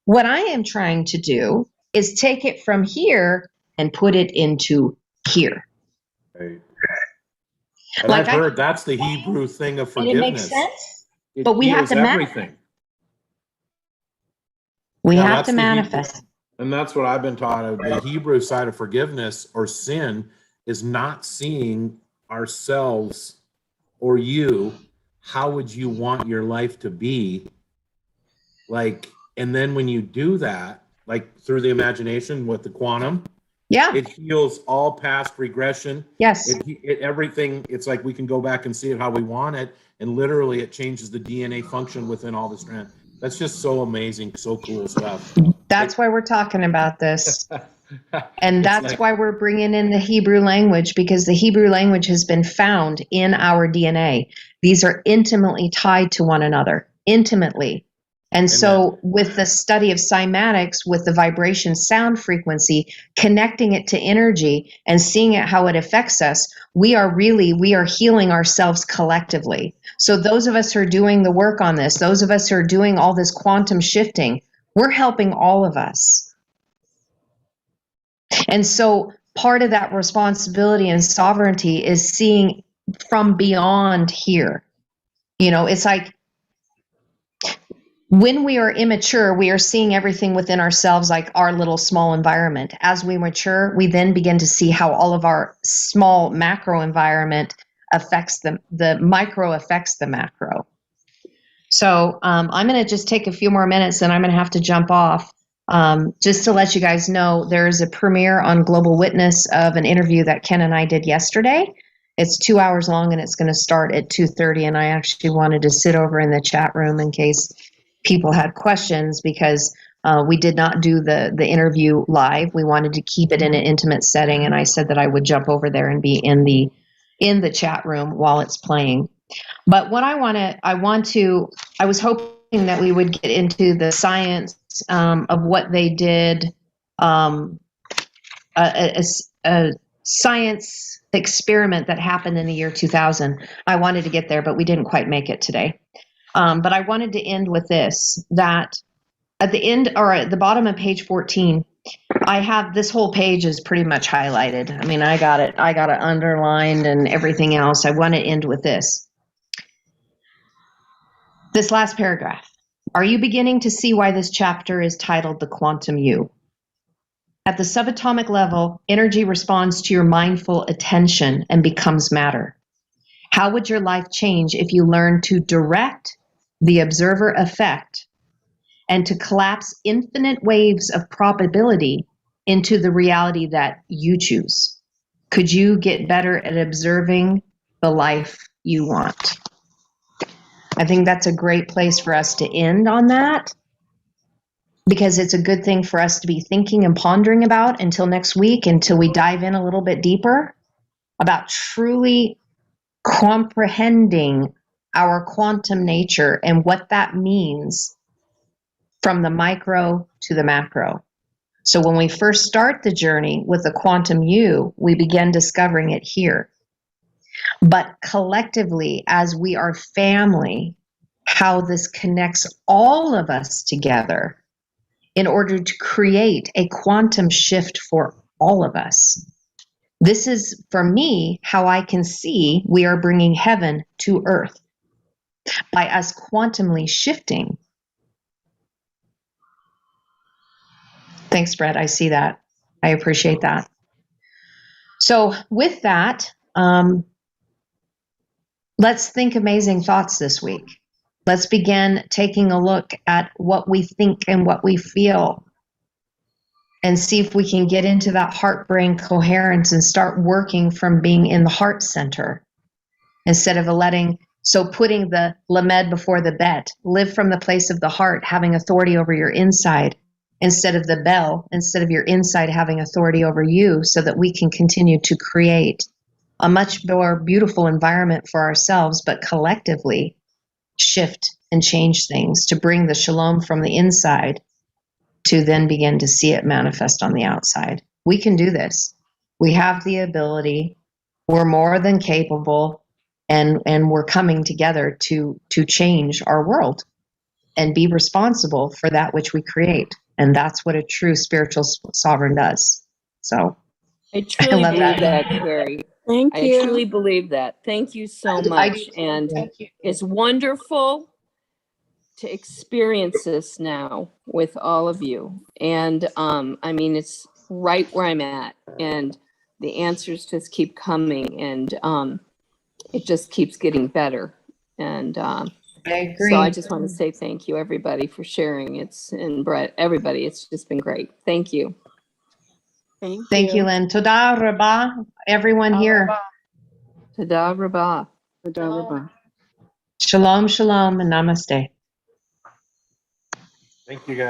What I am trying to do is take it from here and put it into here. Right. And I've heard that's the Hebrew thing of forgiveness. It makes sense. But we have to everything. We have to manifest. And that's what I've been taught. The Hebrew side of forgiveness or sin is not seeing ourselves or you. How would you want your life to be? And then when you do that, like through the imagination with the quantum, Yeah. It heals all past regression. Yes. Everything, it's like we can go back and see it how we want it. And literally it changes the DNA function within all the strands. That's just so amazing, so cool stuff. That's why we're talking about this. And that's like, why we're bringing in the Hebrew language, because the Hebrew language has been found in our DNA. These are intimately tied to one another, intimately. And so with the study of cymatics, with the vibration sound frequency, connecting it to energy and seeing it how it affects us, we are healing ourselves collectively. So those of us who are doing the work on this, those of us who are doing all this quantum shifting, we're helping all of us. And so part of that responsibility and sovereignty is seeing from beyond here. You know, it's like when we are immature, we are seeing everything within ourselves like our little small environment. As we mature, we then begin to see how all of our small macro environment affects the micro affects the macro. So I'm going to just take a few more minutes and I'm going to have to jump off. Just to let you guys know, there's a premiere on Global Witness of an interview that Ken and I did yesterday. It's 2 hours long and it's going to start at 2:30. And I actually wanted to sit over in the chat room in case people had questions, because we did not do the interview live. We wanted to keep it in an intimate setting. And I said that I would jump over there and be in the chat room while it's playing. But what I was hoping that we would get into the science of what they did, a science experiment that happened in the year 2000. I wanted to get there, but we didn't quite make it today. But I wanted to end with this, that at the end, or at the bottom of page 14, I have this whole page is pretty much highlighted. I mean, I got it underlined and everything else. I want to end with this. This last paragraph. Are you beginning to see why this chapter is titled The Quantum You? At the subatomic level, energy responds to your mindful attention and becomes matter. How would your life change if you learned to direct the observer effect and to collapse infinite waves of probability into the reality that you choose? Could you get better at observing the life you want? I think that's a great place for us to end on that, because it's a good thing for us to be thinking and pondering about until next week, until we dive in a little bit deeper about truly comprehending our quantum nature and what that means from the micro to the macro. So when we first start the journey with the quantum you, we begin discovering it here. But collectively, as we are family, how this connects all of us together in order to create a quantum shift for all of us. This is, for me, how I can see we are bringing heaven to earth by us quantumly shifting. Thanks, Brett. I see that. I appreciate that. So with that, let's think amazing thoughts this week. Let's begin taking a look at what we think and what we feel and see if we can get into that heart-brain coherence and start working from being in the heart center instead of putting the lamed before the bet. Live from the place of the heart, having authority over your inside instead of the bell, instead of your inside having authority over you, so that we can continue to create a much more beautiful environment for ourselves, but collectively shift and change things to bring the shalom from the inside to then begin to see it manifest on the outside. We can do this. We have the ability. We're more than capable, and we're coming together to change our world and be responsible for that which we create. And that's what a true spiritual sovereign does. So I truly believe that, Carrie. Thank you. I truly believe that. Thank you so much. And it's wonderful to experience this now with all of you. And I mean, it's right where I'm at, and the answers just keep coming, and it just keeps getting better. And I agree. so I just want to say thank you, everybody, for sharing. And Brett, everybody, it's just been great. Thank you. Thank you, Lynn. Toda Rabah, everyone here. Tada rabah. Shalom, shalom, and namaste. Thank you, guys.